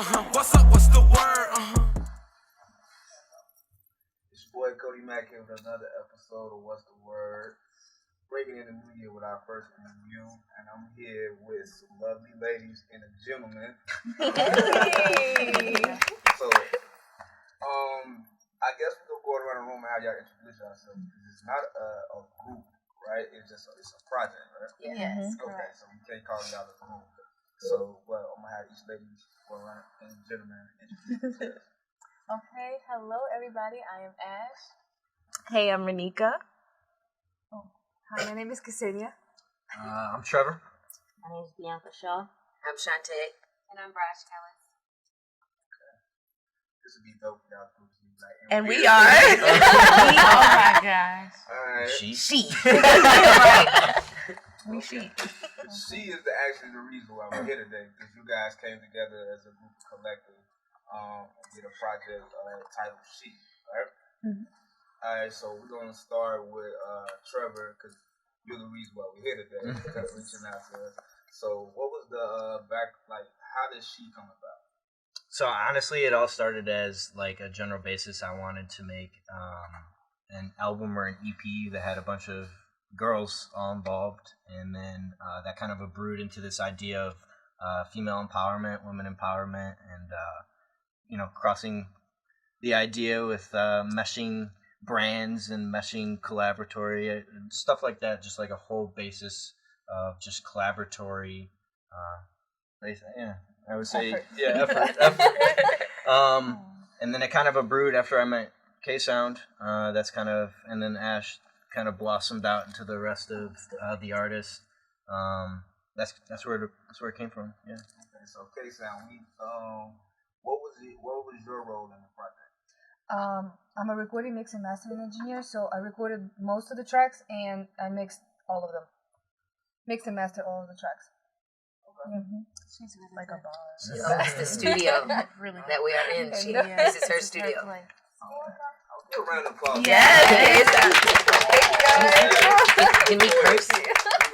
What's up? What's the word? It's your boy Cody Mack here with another episode of What's the Word. Breaking in the new year with our first interview, and I'm here with some lovely ladies and a gentleman. So, I guess we'll go around the room and have y'all introduce yourselves. It's not a group, right? It's a project, right? Yes. Okay, so we can't call y'all a group. So, well, I'm gonna have each lady go around and gentleman introduce themselves. Okay, hello everybody. I am Ash. Hey, I'm Renika. Hi, my name is Ksenia. I'm Trevor. My name is Bianca Shaw. I'm Shantae. And I'm Brash Kellis. This would be dope, y'all. And we are. Oh my gosh. Alright. She. We she. She is actually the reason why we're here today, because you guys came together as a group of collective and did a project titled S.H.E, right? Mm-hmm. Alright, so we're going to start with Trevor, because you're the reason why we're here today, because reaching out to us. So what was the how did S.H.E come about? So honestly, it all started as like a general basis. I wanted to make an album or an EP that had a bunch of girls all involved, and then that kind of brewed into this idea of female empowerment, women empowerment, and crossing the idea with meshing brands and meshing collaboratory stuff like that. Just like a whole basis of just collaboratory. I would say effort. And then it kind of brewed after I met K-Sound. That's kind of, and then Ash kind of blossomed out into the rest of the artists. That's where it came from. Yeah. Okay, so K-Sound, what was your role in the project? I'm a recording, mix, and mastering engineer, so I recorded most of the tracks and I mixed all of them. Mixed and mastered all of the tracks. Okay. Mm-hmm. She's really like good. a bar. That's the studio Really that we are in. Yeah. This is her studio. I'll give a round of applause. Yes. Can we curse? You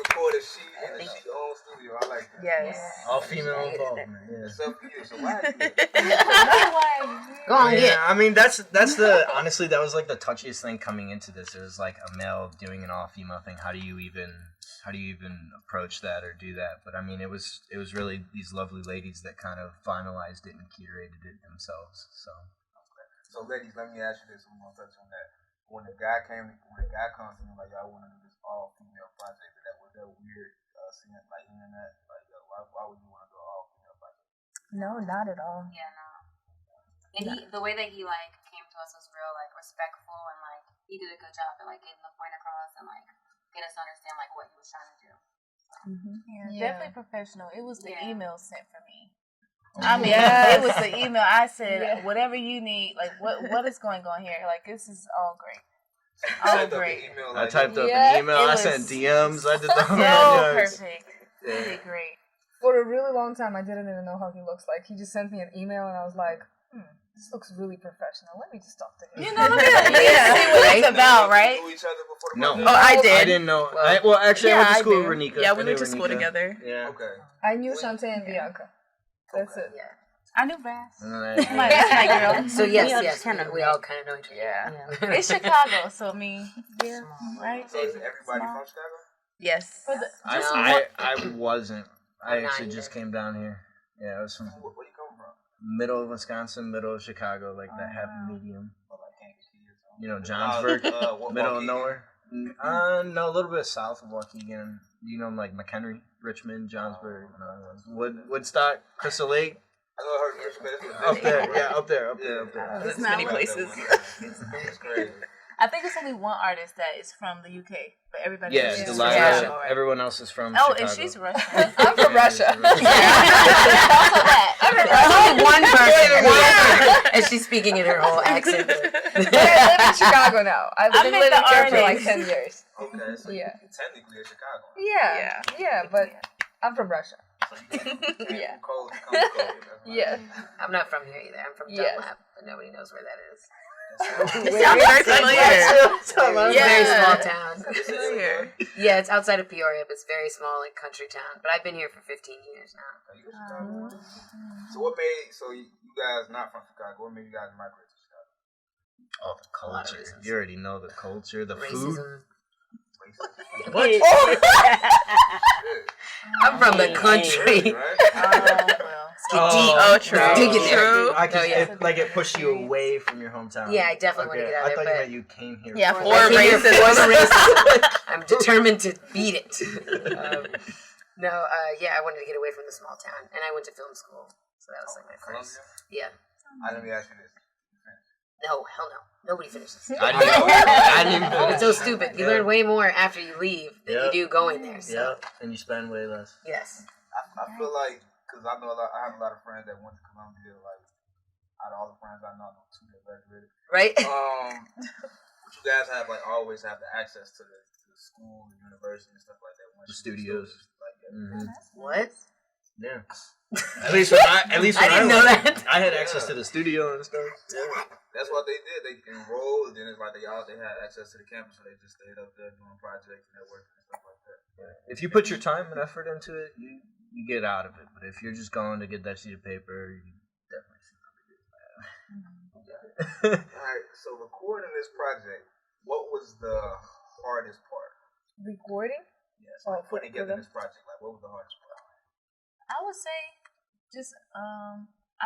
recorded S.H.E in a S.H.E own studio. I like that. Yes. All female involvement. Yeah. It's up to you. So why did you Go on, Yeah, I mean that's the honestly that was like the touchiest thing coming into this. It was like a male doing an all female thing. How do you even approach that or do that? But I mean it was really these lovely ladies that kind of finalized it and curated it themselves. So ladies, let me ask you this. I'm gonna touch on that. When the guy comes to me like, y'all want to do this all female project, was that weird seeing like hearing that? Like, why would you want to do an all female project? No, not at all. Yeah, no. And the way that he came to us was real respectful, and he did a good job at getting the point across and get us to understand what he was trying to do. Mm-hmm. Yeah, definitely professional. It was the email sent for me. I mean, it was the email. I said, whatever you need, what is going on here? This is all great. All great. I typed up an email. I sent DMs. I did the whole perfect. You did great. For a really long time, I didn't even know how he looks like. He just sent me an email, and I was like, this looks really professional. Let me just talk to him. You know, let me see what it's about, right? Knew each other before the No. project? Oh, I did. I didn't know. Actually, I went to school with Renika. Yeah, we I knew went to school Renika. together. Yeah. Okay. I knew Shantae and Bianca. That's it. Yeah. I knew Brass. And That's then my girl. So yes, we all kind of know each other. Yeah. It's Chicago, so right? So is everybody from Chicago? Yes. I wasn't. I actually just came down here. Yeah, I was from Where you come from? middle of Wisconsin, middle of Chicago, like that happy medium. Well, like Kankakee or something. You know, Johnsburg, middle of Waukegan? nowhere. No, a little bit south of Waukegan. You know, like McHenry, Richmond, Johnsburg, Woodstock, Crystal Lake. I know I heard Richmond. Up there, yeah, up there. There's many places. It's crazy. I think it's only one artist that is from the UK, but everybody Yeah, else is Delilah. from Everyone else is from Oh, Chicago. and she's Russian. I'm from Russia. Also that. Only one person, and she's speaking in her whole accent. But I live in Chicago now. I've been meant living the here for artist. 10 years. Okay, so Yeah. you're technically a Chicago. Yeah, but I'm from Russia. Yeah. Cold to come cold. Yeah. I'm not from here either. I'm from Dunlap, but nobody knows where that is. It sounds very familiar. Very small town. Familiar. Yeah, it's outside of Peoria, but it's very small, like country town. But I've been here for 15 years now. So what made you guys not from Chicago? What made you guys migrate to Chicago? Oh, the culture. You already know the culture, the food. Racism. What? I'm from the country. True. True. It pushed you away from your hometown. Yeah, I definitely want to get out I of thought there. that you came here. Yeah, for for racism. I'm determined to beat it. I wanted to get away from the small town, and I went to film school, so that was like my first. Yeah. Let me ask you this. No, hell no. Nobody finishes. I didn't even finish. It's so stupid. You learn way more after you leave than you do going there. So. Yeah, and you spend way less. Yes. I feel like, because I have a lot of friends that went to Columbia, like, out of all the friends I know 2 that graduated. Right? But you guys have, like, always have the access to the school, the university, and stuff like that. The studios. What? Yeah. At least when I didn't know that. I had access to the studio and stuff. Yeah. That's what they did. They enrolled, and then it's like they had access to the campus, so they just stayed up there doing projects, networking, and stuff like that. Yeah. If you put your time and effort into it, you get out of it. But if you're just going to get that sheet of paper, you definitely see something. All right. So recording this project, what was the hardest part? Recording? Yes. Putting together this project, like what was the hardest part? I would say just I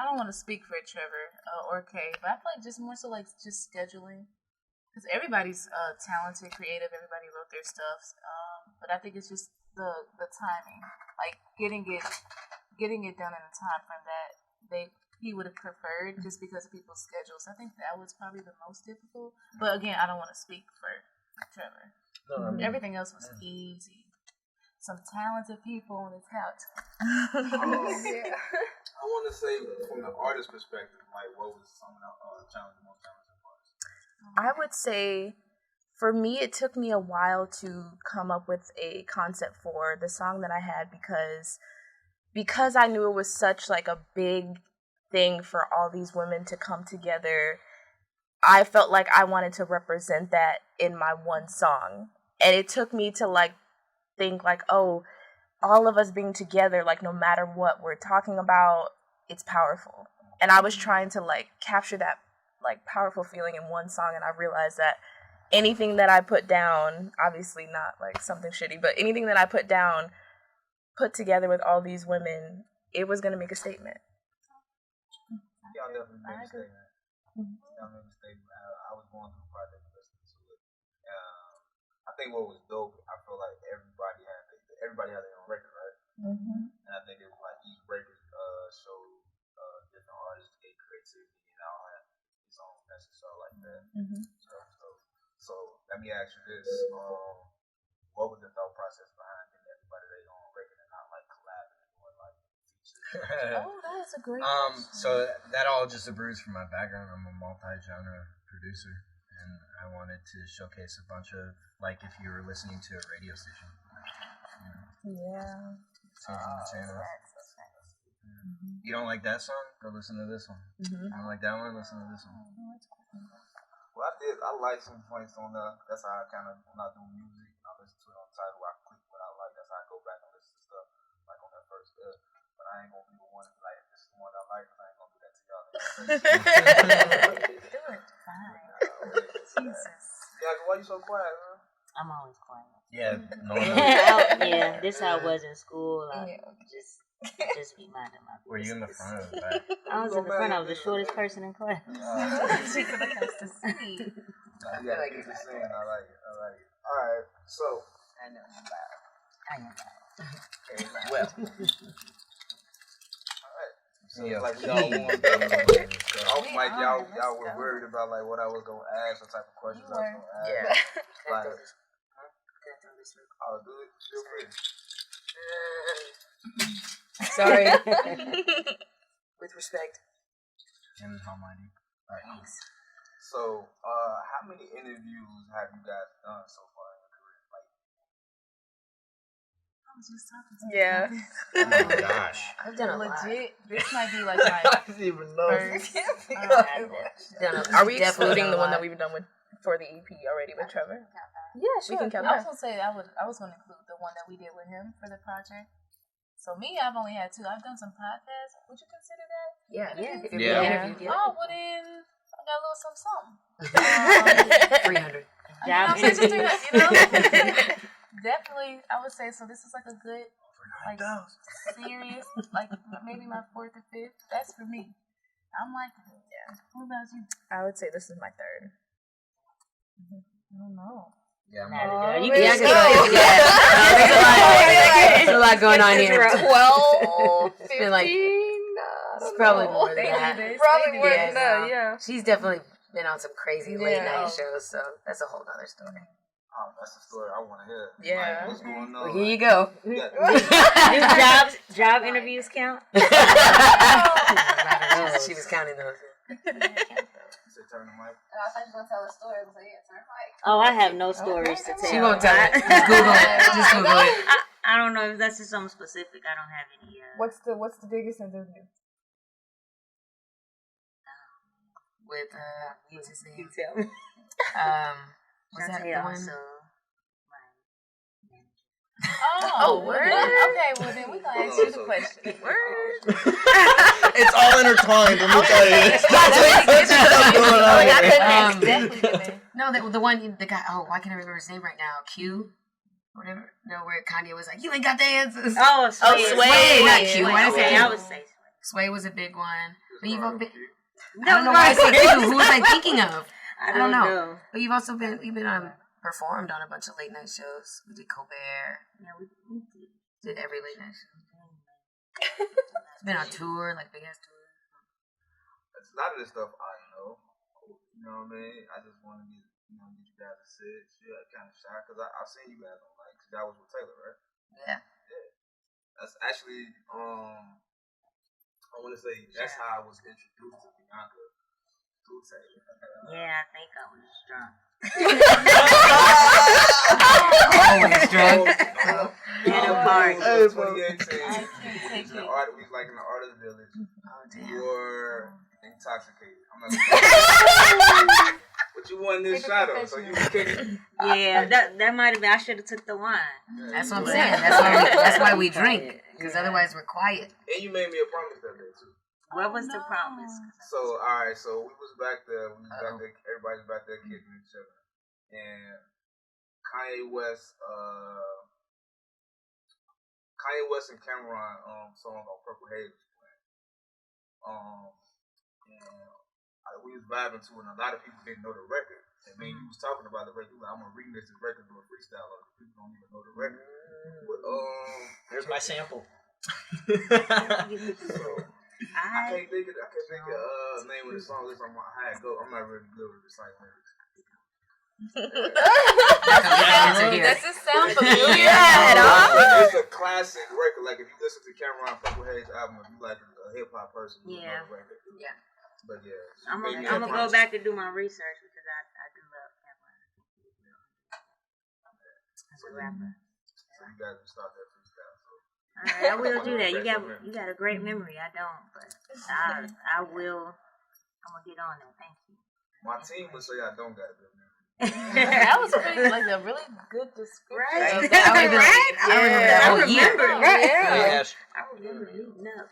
don't want to speak for Trevor or Kay, but I feel like just more so like just scheduling, because everybody's talented, creative. Everybody wrote their stuff, but I think it's just the timing, like getting it done in a time frame that he would have preferred, just because of people's schedules. I think that was probably the most difficult. But again, I don't want to speak for Trevor. Everything else was easy. Some talented people on this couch. I want to say, from the artist perspective, like what was some of the most challenging parts? I would say, for me, it took me a while to come up with a concept for the song that I had, because I knew it was such like a big thing for all these women to come together. I felt like I wanted to represent that in my one song, and it took me to like think like, oh, all of us being together, like no matter what we're talking about, it's powerful. And I was trying to like capture that like powerful feeling in one song, and I realized that anything that I put down, obviously not like something shitty, but anything that I put down, put together with all these women, it was gonna make a statement. Y'all definitely made a statement. Y'all made a statement. I was going through the project listening to it. I think what was dope, I feel like everybody had their own record, right? And I think it was like each record showed different artists, gave creativity, and all had its own message, so like that. So let me ask you this: what was the thought process behind getting everybody their own record and not like collabing and doing like features? Oh, that's a great. So that all just arose from my background. I'm a multi-genre producer, and I wanted to showcase a bunch of, like, if you were listening to a radio station. Yeah. You don't like that song? Go listen to this one. You don't like that one? Listen to this one. Well, I like some points on that's how I kind of, when I do music, I listen to it on title, I click what I like, that's how I go back and listen to stuff, like on that first step. But I ain't gonna be the one to be like, this is the one I like, because I ain't gonna do that to y'all. Do it. Fine. Jesus. Yeah, why you so quiet, man? I'm always quiet. Yeah, Yeah, this how I was in school. Just be minding my business. Were you in the front or the back? I was in the front. I was the shortest person in class. She could have comes to see. Yeah, I keep it saying. I like it. All right, so. I know I'm loud. I am loud. Okay, Well. All right. So Yeah. like off mic, y'all were worried about like what I was gonna ask, what type of questions I was gonna ask. Yeah. Like, I'll do it. Feel free. Sorry. With respect. And almighty. All right. Thanks. So, how many interviews have you guys done so far in your career? Like, I was just talking to Yeah. you. Oh my gosh. I've done a lot. Legit. This might be like my I didn't even know. first. Are we excluding the one that we've done with for the EP already with Trevor? Yeah, We can count I was that. gonna say I was gonna include the one that we did with him for the project. So me, I've only had 2. I've done some podcasts. Would you consider that? Yeah. If you're Yeah. being interviewed, yeah. Oh, well then I got a little something. 300. Job You know, interview. definitely, I would say so. This is like a good, like serious, like maybe my 4th or 5th. That's for me. I'm like, yeah. What about you? I would say this is my 3rd. I don't know. Yeah, I'm Not not a girl. You Yeah, can there's a lot going on here. 12, It's been like, it's probably more than that. Probably more Yeah, than that, no. yeah. She's definitely been on some crazy late Yeah. night shows, so that's a whole nother story. Oh, that's the story I want to hear. Yeah. Like, what's going on? Well, here you go. Yeah. Do job interviews count? She was counting those. So turn the mic. I thought you were going to tell a story. I was like, yeah, turn mic. Oh, I have no stories to tell. She won't tell it. Just Google it. Just Google it. I don't know if that's just something specific. I don't have any. What's the biggest interview? With, what's his name? You tell me. Was that Shantae the one? also. Oh, word. Okay, well then we're gonna ask you the question. It's all intertwined. Let me tell you. No, the one, the guy, oh, why can't I remember his name right now? Q? Whatever. No, where Kanye was like, you ain't got the answers. Oh, Sway. Sway, not Q. Why did I say Okay, Q? I would say Sway was a big one. But you've been, I No, don't know why I said Q. Who was I thinking of? I don't know. But you've also been, performed on a bunch of late night shows. We did Colbert. Yeah, we did. Did every late night show. It's been on tour, like big ass tour. A lot of this stuff I know. You know what I mean? I just want to get you guys to sit. Yeah, kind of shy because I seen you guys on like that was with Taylor, right? Yeah. That's actually I want to say that's how I was introduced to Bianca through Taylor. Yeah, I think I was drunk. Always drunk. At a party. 2018. We was like in the artist village. You were intoxicated. I'm not but you won this shot though, so you was kicking. Yeah, that might have been. I should have took the wine. That's what I'm saying. That's why we drink, because otherwise we're quiet. And you made me a promise that day too. What was the promise? So alright, so we was back there. Everybody's back there kicking each other, and Kanye West and Cameron song on Purple Haze was playing. And we was vibing to it, and a lot of people didn't know the record. And then he was talking about the record. Like, I'm gonna remix this record, do a freestyle of it. People don't even know the record. But Here's my sample. So I can't think of the name of the song. This I'm how it go. I'm not really good with reciting lyrics. Does it sound familiar at all? It's a classic record. Like if you listen to Cameron Purple Haze album, if you like a hip hop person, you know the record. Yeah. But yeah, I'm gonna go back and do my research because I do love Cameron. As a rapper. So you guys can start that freestyle. So. All right, I will do that. You got a great memory. I don't, but I will. I'm gonna get on that. Thank you. My team would say I don't got good memory. That was pretty, like a really good description. Right. Of that. I remember that whole year. I remember meeting up.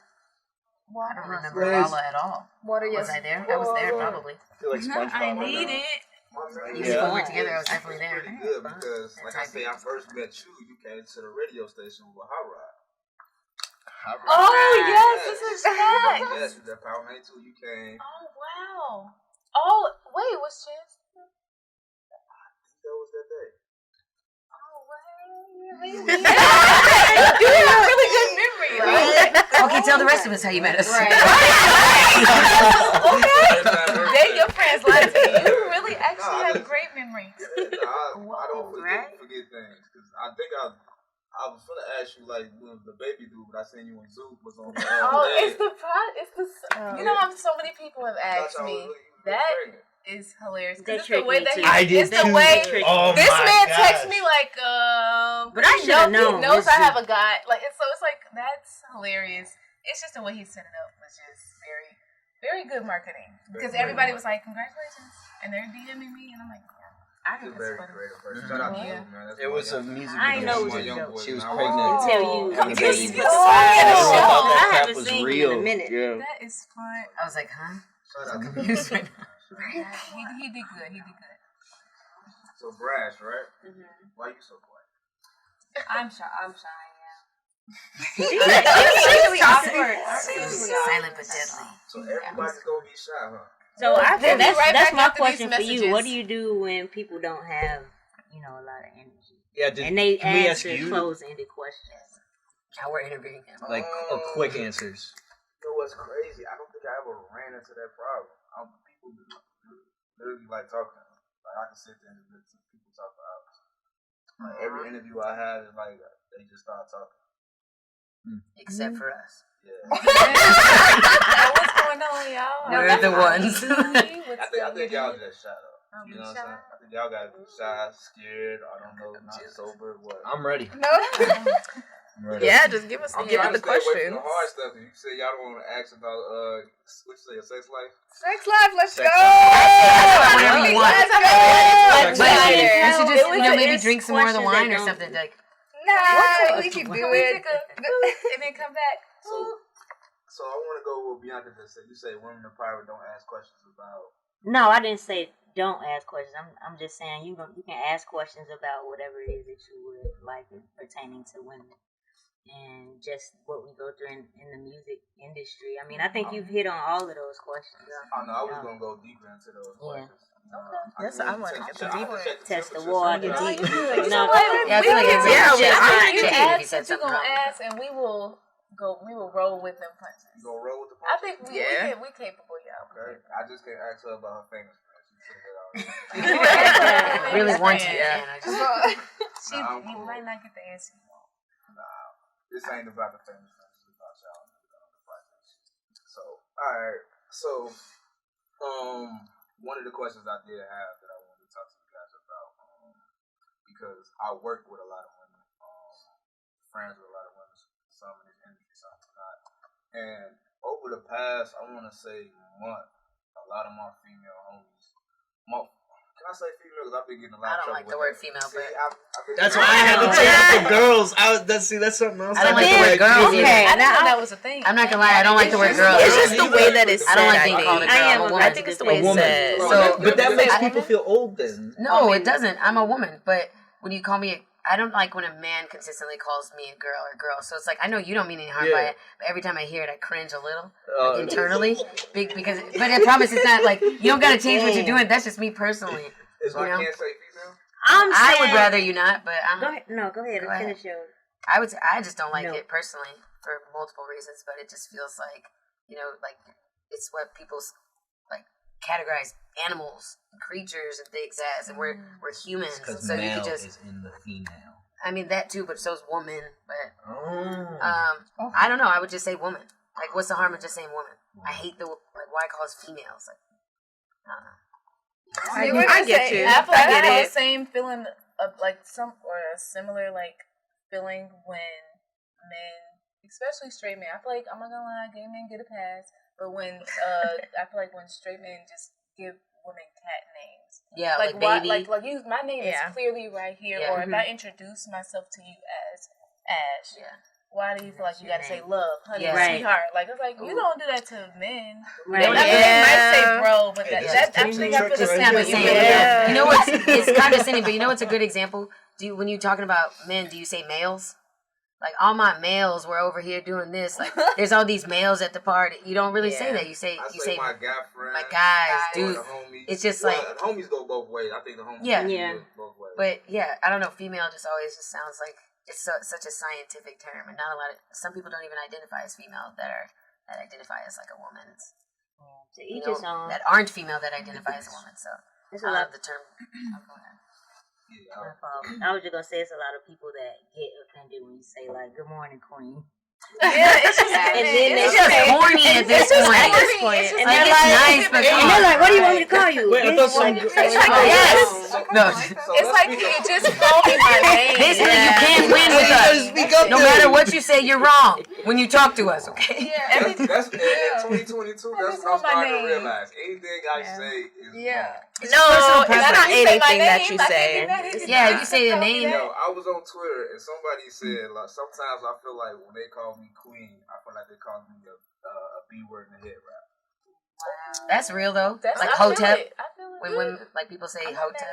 I don't remember Lala at all. Water, yes. Was I there? I was there probably. I feel like SpongeBob. I need it. If we were together, I was definitely there. Pretty good because, like I say, I first met you came to the radio station with Hot Rod. Oh yes, this is facts. Yes, with that Power 92, you came. Oh wow. Oh wait, was Chance? That was that day. Oh wait. You have really good memory, right? Okay, tell the rest of us how you met us. Right. Okay. Then your friends lied to you. You really actually have great memory. I don't forget things because I think I was gonna ask you like when the baby dude, but I seen you in Zoo was on. It's the you know how so many people have asked me that. Is hilarious. They it's the way that too. I did it's the too. way Oh this my man gosh. texts me like, But already should've know. known. He knows This I is- have a guy. Like, so it's like that's hilarious. It's just the way he set it up was just very, very good marketing. Because everybody was like, "Congratulations," and they're DMing me, and I'm like, yeah. I She's think a very that's funny. creative person. Shout out to Yeah. you, man. That's It my was a young- music I video. know She what was- you do. She was Oh. pregnant. Until you, Having a until baby. you put the Oh, fire yeah. in the Oh, show. that I crap haven't was seen real. him in a minute. Yeah. That is fun. I was like, huh? Shout out to you. Confused right now. He did good. He did good. So brash, right? Mm-hmm. Why you so quiet? I'm shy. Yeah. Usually awkward. Silent but deadly. So everybody's gonna be shy, huh? So They'll be right that's back my after these question for you. messages. What do you do when people don't have, a lot of energy? Yeah, And they can we ask answer you closed-ended questions. Now we're interviewing him. like quick answers? You know what's crazy? I don't think I ever ran into that problem. People literally like talking. Like I can sit there and listen to people talk for hours. Like every interview I had is like they just start talking. Except for us. Yeah. What's going on, y'all? We're the ones. I think y'all just shy though. You know what I'm saying? I think y'all gotta be shy, scared, I don't know, not sober, what. I'm ready. No. I'm ready. Yeah, just give us I'm give trying us to the stay away questions. from the hard stuff. You say y'all don't want to ask about what you say, a sex life? Sex life, let's Sex go. life. Whatever you want. Let's go. But Let's go. you should just, It was maybe it's drink some more of the questions wine that or don't- something. Like, Nah, we can do Can we it. And then come back. So I want to go with Bianca just said. You say women in private don't ask questions about. No, I didn't say don't ask questions. I'm just saying you can ask questions about whatever it is that you would like pertaining to women and just what we go through in the music industry. I mean, I think you've hit on all of those questions. Oh no, I was gonna go deeper into those questions. That's what I want to get the deeper. Test the water. You No, know what? Yeah, I feel like it's Yeah, like, we- check I- it You if you ask said what you something gonna wrong. ask, and we will roll with them punches. You gonna roll with the I punches? think Yeah. we capable, y'all. Okay. I just can't ask her about her famous friends. She said that already. Yeah. Really want to, Yeah. man. I just, I'm You cool. might not get the answer you want. Nah, this ain't about the famous friends. It's about y'all on the project. So, all right. So, one of the questions I did have that I wanted to talk to you guys about, because I work with a lot of women, friends with a lot of women, some in this industry, some not. And over the past, I want to say month, a lot of my female homies, can I say female? Because I've been getting a lot I of don't trouble like the with word that. female, See, but I've been That's why I had to take it for girls. That's something else. I don't like the word girls Okay, either. I didn't know now that was a thing. I'm not gonna lie, I don't like the word girl. It's just the way that it's I said. don't like being called a girl. I am I'm a a- woman. I think it's the way A it's woman. said. So- But that makes I- people feel old then. No, it doesn't. I'm a woman, but when you call me, I don't like when a man consistently calls me a girl or girl. So it's like I know you don't mean any harm by Yeah. it, but every time I hear it, I cringe a little Uh, internally. But I promise it's not like you don't gotta change what you're doing. That's just me personally. So I You know? can't say female? I'm I would saying- rather you not, but Go ahead. No, go ahead. Go ahead. Finish your. I just don't like No. it personally for multiple reasons. But it just feels like like it's what people like categorize animals, and creatures, and things as, and we're humans. Because So you male could just. is in the female. I mean that too, but so's woman. But Oh. I don't know. I would just say woman. Like, what's the harm in just saying woman? I hate why call us females. Like, I don't know. I get you. I feel like I get I have it. the same feeling of like a similar like feeling when men, especially straight men. I feel like I'm not gonna lie, gay men get a pass, but when I feel like when straight men just give women cat names. Yeah, like why, baby. like you. My name Yeah. is clearly right here, Yeah. or if I introduce myself to you as Ash. Yeah. Why do you feel like you gotta say name. love, honey, Yeah. Right. sweetheart? Like it's like you don't do that to men. Right. They might say Yeah. bro, but Hey, that this I is think I feel the church same right with here. you. Yeah. You know what's it's condescending, but you know what's a good example? When you're talking about men, do you say males? Like all my males were over here doing this. Like there's all these males at the party. You don't really say Yeah. that. You say I say my guy friend. my guys, or dude. the homies. It's just Well, like- the homies go both ways. I think the homies Yeah. go Yeah. both ways. But yeah, I don't know. Female just always just sounds like it's such a scientific term, and not a lot of some people don't even identify as female that identify as like a woman. It's, To each his own. that aren't female that identify as a woman. So It's I a love lot. the term. Oh, go ahead. Yeah, I was just gonna say it's a lot of people that get offended when you say like "Good morning, Queen." Yeah, it's just And then It's just corny at this point. And Like, they're it's nice, but come and they're on. like, what do you want me to call you? Wait, I thought some- Yes. No. It's like, can you just call me my name? Basically, you can't win with us. No matter what you say, you're wrong when you talk to us, okay? That's in 2022. That's what I'm starting to realize. Anything I say is wrong. No, it's not anything that you say. Yeah, you say the name. Yo, I was on Twitter and somebody said like sometimes I feel like when they call me queen, I feel like they call me a B word in the head wrap. That's real though. That's Like I feel Hotep. it. I feel it. When like people say Hotep.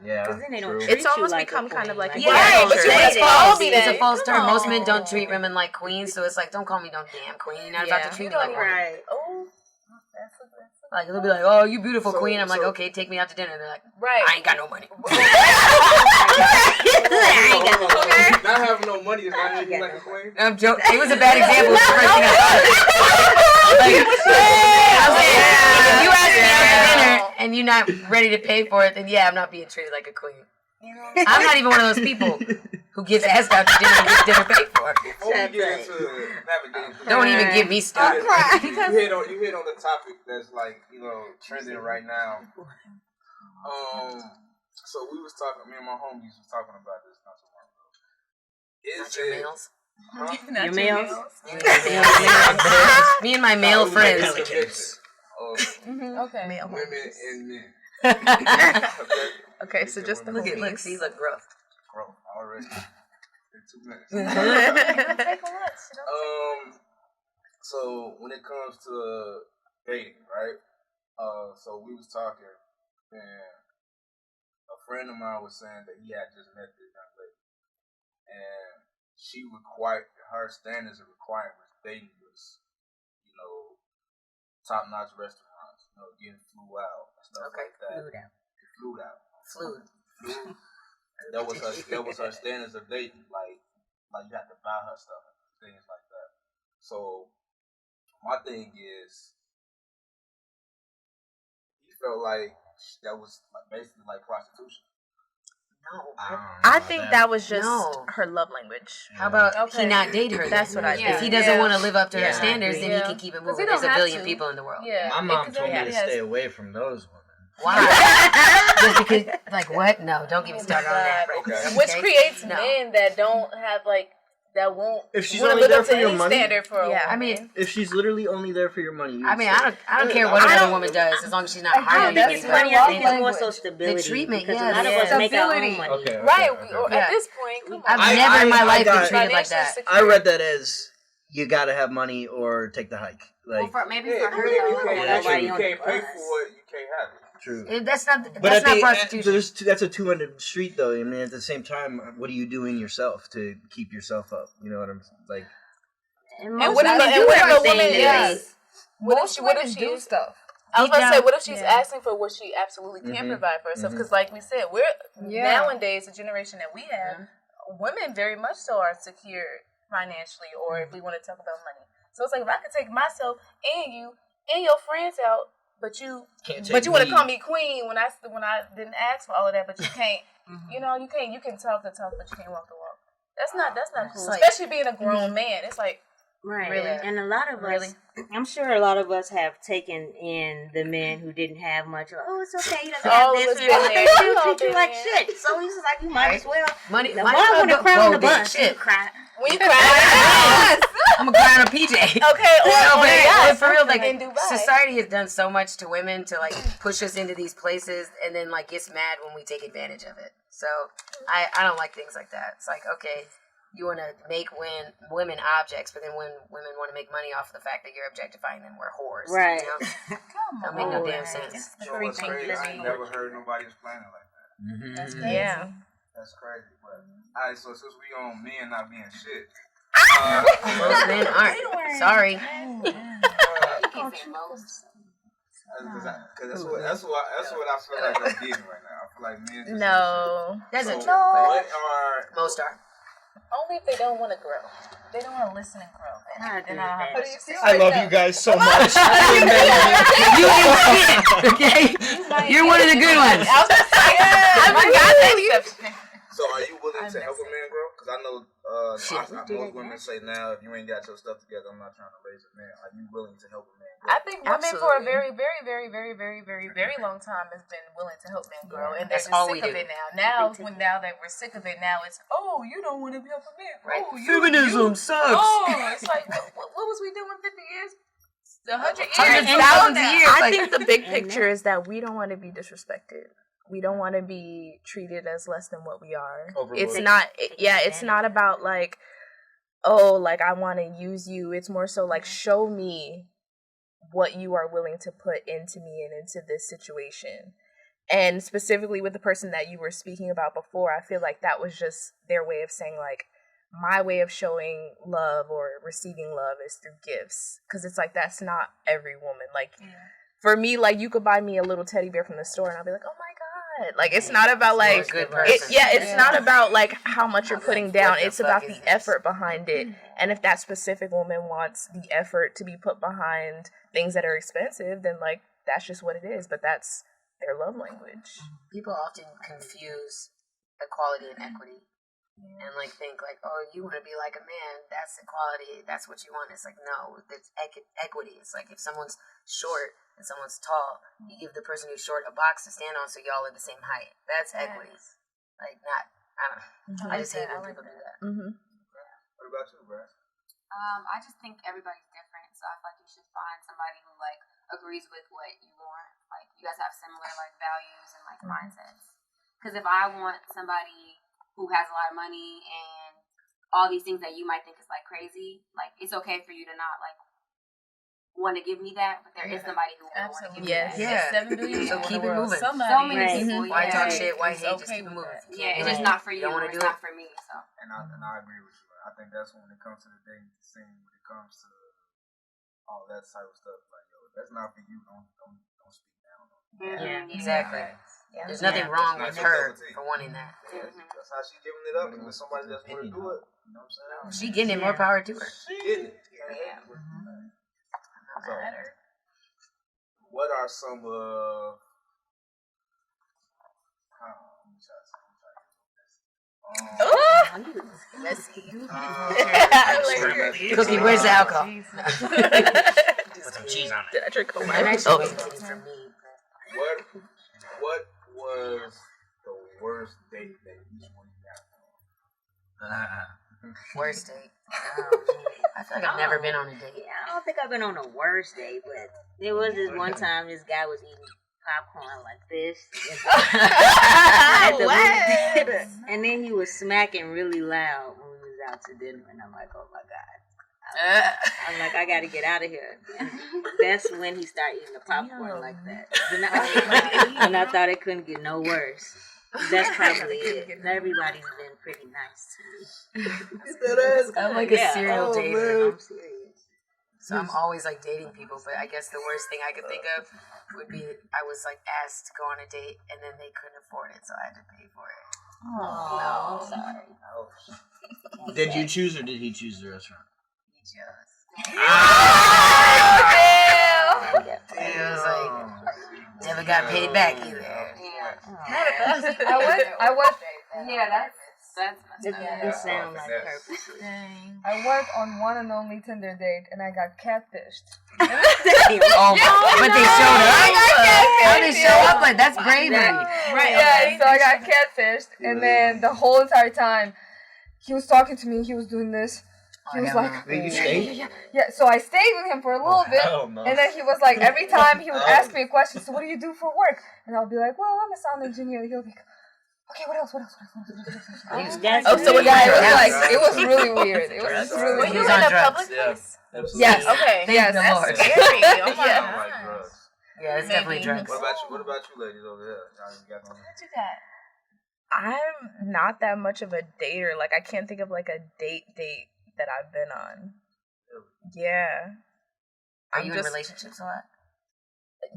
Yeah, Because then they don't true. treat It's almost you like become a kind of queen. like a Yeah, culture. but you It's it's call false. me It's that. a false term. Come Most men on. don't treat women like queens, so it's like, don't call me no damn queen. You're not about to treat me like one. Right. Oh, Like they'll be like, oh, you beautiful So- queen. I'm like, so- okay, take me out to dinner. They're like, right. I ain't got no money. Not having no money is not treating me like a queen. I'm joking. It was a bad example. It's the first thing I thought of. Like, I'm saying, if you ask me out to dinner and you're not ready to pay for it, then yeah, I'm not being treated like a queen. I'm not even one of those people who gets asked out to dinner and gets dinner paid for. Before we get into navigating, Don't even get me started. you hit on the topic that's like trending right now. So we was talking. Me and my homies was talking about this not so long ago. Not your males. Huh? Your males? Me and my male It was friends. a mix of Okay. women and men. Okay, so just the Look, homies. see, look, growth. Bro, already in 2 minutes. So when it comes to dating, right? So we was talking, and a friend of mine was saying that he had just met this young lady, and she required her standards and requirements dating was, top-notch restaurants, getting flew out and stuff like that. Flew out. That was her standards of dating. Like you have to buy her stuff and things like that. So my thing is, he felt like that was basically like prostitution. I think that was just her love language. How about he not date her? That's what I think. If he doesn't want to live up to her Yeah. standards, then he can keep it moving. There's a billion people in the world. Yeah. My mom told me to stay away from those women. Why? Just because, like, what? No, don't get me started on that. Okay. Which creates No. men that don't have that won't If she's wanna only live there up for to your any money? standard for a Yeah, I woman. mean, If she's literally only there for your money, I don't care what another woman does as long as she's not I hurting don't think anybody. it's but money. I think it's the more so stability. The treatment, because yes. a lot of us make our own Stability. money. Okay. Right. Yeah. At this point, come on. I've never in my life been got- treated like that. I read that as you gotta have money or take the hike. Well, Like, for, maybe Yeah, for her, if you though. can't, nobody you on can't the pay bus. for it, you can't have it. true. That's not But not prostitution. that's a two-ended street, though. I mean, at the same time, what are you doing yourself to keep yourself up? You know what I'm like? And And most what if women and do what if a everything woman? that Yeah. they- What if she do stuff. I was Deep about to say, down- what if she's yeah. asking for what she absolutely can't provide for herself? Because, like we said, we're nowadays the generation that we have. Women very much so are secure financially, or if we want to talk about money. So it's like if I could take myself and you and your friends out, but you want to call me queen when I didn't ask for all of that, but you can't. You can talk the talk, but you can't walk the walk. That's not cool. like- Especially being a grown man. It's like Right. Really? And a lot of us, I'm sure a lot of us have taken in the men who didn't have much. Oh, it's okay. You doesn't All have of us this. been They there. still We've all treat you been like there. shit. So he's like, you might as well. Money, Now, money why I want to go cry on the then, bus? shit. You cry. when you cry. I'm gonna cry on a PJ. Okay, No, or but for real, like in Dubai. society has done so much to women to like push us into these places, and then like gets mad when we take advantage of it. So I don't like things like that. It's like, okay, you want to make women objects, but then when women want to make money off of the fact that you're objectifying them, we're whores. Right. You know? Don't make no damn sense. You know what's crazy? I ain't never heard nobody explain it like that. That's crazy. Yeah. That's crazy. But alright, so since we on men not being shit, Most men aren't. Sorry. because that's what I feel like I'm getting right now. I feel like men. Just No. Doesn't. So what are Most are. Only if they don't want to grow. They don't want to listen and grow. I love you guys so much. You ain't shit, okay? You're one of the good ones. I forgot that exception. So are you willing to help a man grow? Because I know Most women say now, if you ain't got your stuff together, I'm not trying to raise a man. Are you willing to help a man grow? I think women for a very, very, very, very, very, very, very long time has been willing to help men grow, and they're just sick of it now. Now that we're sick of it, now it's you don't want to help a man. Right. Feminism sucks. It's like what was we doing 50 years? 100 years, thousands of years. I think the big picture is that we don't want to be disrespected. We don't want to be treated as less than what we are. It's not. It's not about like, like I want to use you. It's more so like, show me what you are willing to put into me and into this situation. And specifically with the person that you were speaking about before, I feel like that was just their way of saying like, my way of showing love or receiving love is through gifts. Because it's like, that's not every woman. Like, for me, like, you could buy me a little teddy bear from the store and I'll be like, oh my God. Like, it's not about like, it's not about like how much you're putting down. It's about the effort behind it. And if that specific woman wants the effort to be put behind things that are expensive, then like, that's just what it is. But that's their love language. People often confuse equality and equity. And like think like, you want to be like a man, that's equality, that's what you want. It's like, no, it's equity. It's like if someone's short and someone's tall, you give the person who's short a box to stand on so y'all are the same height. That's equity. Like not, I don't know. I just hate when people do that. What about you, Brad? I just think everybody's different, so I feel like you should find somebody who like agrees with what you want. Like you guys have similar like values and like mindsets. Because if I want somebody who has a lot of money and all these things that you might think is like crazy, like it's okay for you to not like want to give me that, but there is somebody who will want to give me that. Yeah. 7 billion. So keep it moving. So many people. Why talk shit? Why hate? Just keep it moving. Yeah, it's just not for you. Don't want to do it's it. not for me. So. And I agree with you. I think that's when it comes to the dating scene, when it comes to all that type of stuff. Like, that's not for you. Don't speak down on it. Yeah, exactly. Yeah. There's nothing wrong with her for wanting that. That's how she giving it up. And when somebody just want to do it, you know what I'm saying? She getting it, more power to her. She getting it. So, what are some of Let's see. Cookie, where's the alcohol? Put some cheese on it. Did I drink all my What was the worst date that you got on? Worst date? I feel like I've never been on a date. Yeah, I don't think I've been on a worst date, but there was this one time this guy was eating popcorn like this. And then he was smacking really loud when we was out to dinner, and I'm like, oh my God. I'm like, I gotta get out of here. And that's when he started eating the popcorn like that. And I thought it couldn't get no worse. That's probably it. Everybody's been pretty nice to me. I'm like a serial dater. I'm serious. So I'm always like dating people, but I guess the worst thing I could think of would be I was like asked to go on a date and then they couldn't afford it, so I had to pay for it. Oh, no, sorry. Did you choose or did he choose the restaurant? He chose. Damn. It was like never got paid back either. I went. Yeah, that's It sounds like purpose. I went on one and only Tinder date, and I got catfished. But they showed up. How they show up? Like that's bravery. Right. Yeah. So I got catfished, and then the whole entire time, he was talking to me. He was doing this. He was like, you stayed? Yeah, so I stayed with him for a little bit, and then he was like, every time he would ask me a question, so what do you do for work? And I'll be like, well, I'm a sound engineer. He'll be like, okay, what else? It was really weird. It was really Were weird. you in a public place? Yes. Okay. Thank the Lord. Scary. Oh my Yeah. God. Yeah, it's definitely drugs. What about you ladies over there? What you got? I'm not that much of a dater. Like, I can't think of like a date that I've been on. Yeah. Are you in relationships a lot?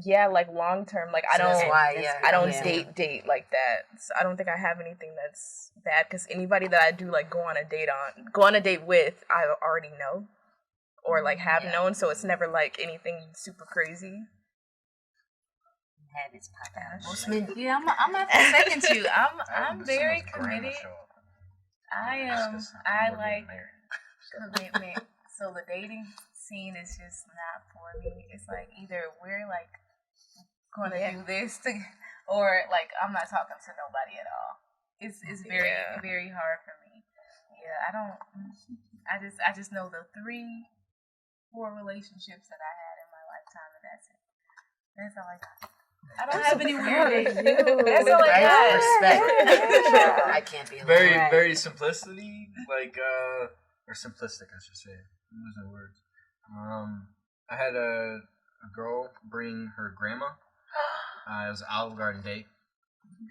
Yeah, like long term. Like I So don't. that's why, I don't date like that. So I don't think I have anything that's bad. Because anybody that I do like go on a date with, I already know, or like have known. So it's never like anything super crazy. Habits pop out. Yeah, I'm gonna have to second you. I'm very committed. I like commitment. So the dating scene is just not for me. It's like either we're like gonna do this or like I'm not talking to nobody at all. It's very very hard for me. Yeah, I just know the 3-4 relationships that I had in my lifetime, and that's it. That's all I got. I don't have any weird. That's all I got. Respect. I can't be very simplicity, like or simplistic, I should say. I'm losing words. I had a girl bring her grandma. It was an Olive Garden date.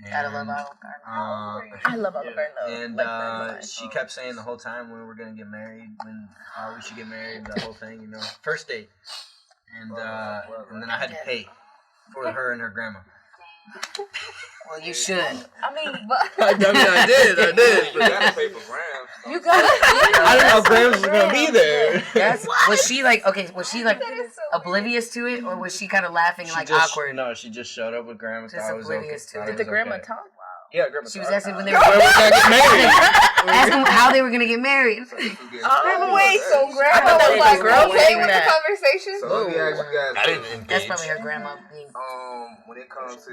Gotta love Olive Garden. I love Olive Garden though. And she kept saying the whole time when we were gonna get married, when we should get married, the whole thing, first date. And then I had to pay for her and her grandma. Well, you should. I did, but You gotta pay for grams. You got. I didn't know grams was gonna be there. Was she like oblivious to it, or was she kind of laughing awkward? No, she just showed up with grandma. Just oblivious to it. Did the grandma talk? Yeah, grandma. She was asking when they were gonna get married. Asking how they were gonna get married. Wait, so grandma was like okay with the conversation? So let me ask you guys. I didn't engage. That's probably her grandma being. When it comes to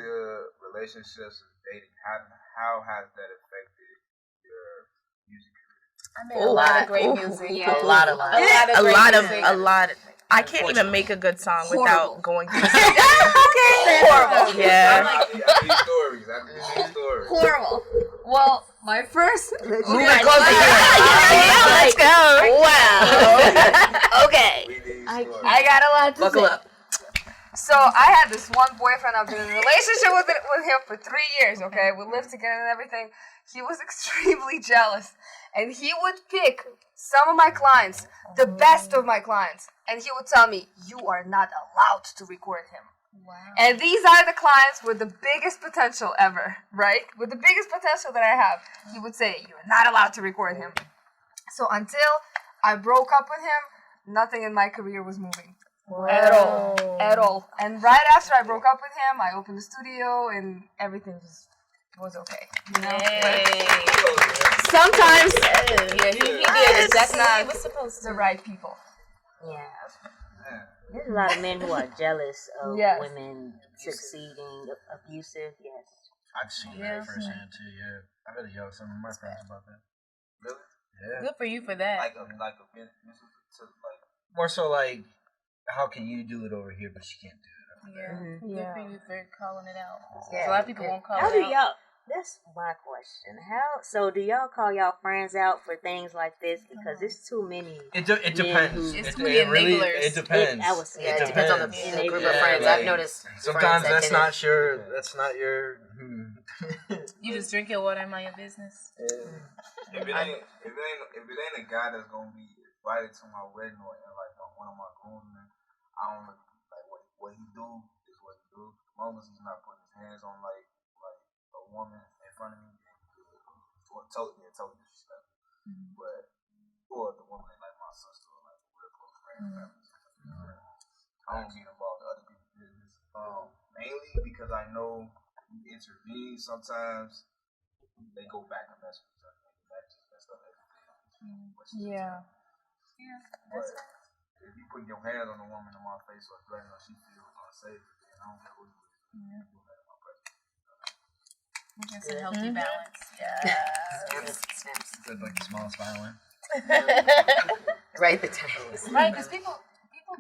relationships and dating, how has that affected your music career? I made a lot of great music. Yeah. A lot of A lot of. I can't even make a good song without going through. Horrible. Yeah. I need stories. Horrible. Well, my first. Let's go. Wow. Okay. I got a lot to Buckle say. up. So I had this one boyfriend. I've been in a relationship with him for 3 years. Okay, we lived together and everything. He was extremely jealous, and he would pick some of my clients, the best of my clients, and he would tell me, "You are not allowed to record him." Wow. And these are the clients with the biggest potential ever, right? With the biggest potential that I have. He would say, "You're not allowed to record him." So until I broke up with him, nothing in my career was moving. Wow. At all. And right after I broke up with him, I opened the studio and everything was okay. You know? Sometimes he did it. That's not the right people. Yeah. There's a lot of men who are jealous of women succeeding, abusive. Yes. I've seen that firsthand too. Yeah, I better yell at some of my friends about that. Really? Yeah. Good for you for that. Like More so like, how can you do it over here, but she can't do it? Good for you for calling it out. Yeah. A lot of people won't call How it do out. y'all? That's my question. So do y'all call y'all friends out for things like this? Because it's too many. It depends. It's too many enablers. It depends. It depends on the group of friends. I've noticed. Sometimes that's not your. You just drink your water and mind your business. If it ain't a guy that's gonna be invited to my wedding or like on one of my groomsmen, I don't really like what he do is what he do. As long as he's not putting his hands on like a woman in front of me, totally disrespectful. But or the woman like my sister or like a real close friend, I don't get involved in other people's business. Mainly because I know you intervene sometimes they go back and mess with each other. That just messed up everything. Yeah. But if you put your hands on a woman in my face or threaten her, she feels unsafe, then I don't care who you is. It's a healthy balance. Snaps. Good, like the smallest violin. Right the time. Right, because people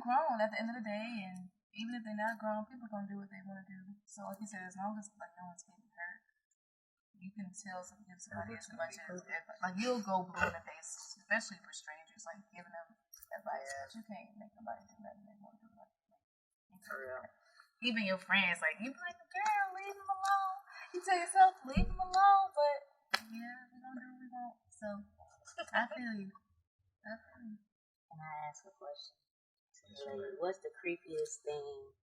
grown at the end of the day, and even if they're not grown, people gonna do what they want to do. So, like you said, as long as like no one's getting hurt, you can tell give somebody a bunch of like you'll go blue in the face, especially for strangers, like giving them advice. But you can't make nobody do nothing they want to do. For real. Even your friends, like you be like, girl, leave him alone. You tell yourself, leave him alone, but yeah, we don't do what we want. So I feel you. Can I ask a question? What's the creepiest thing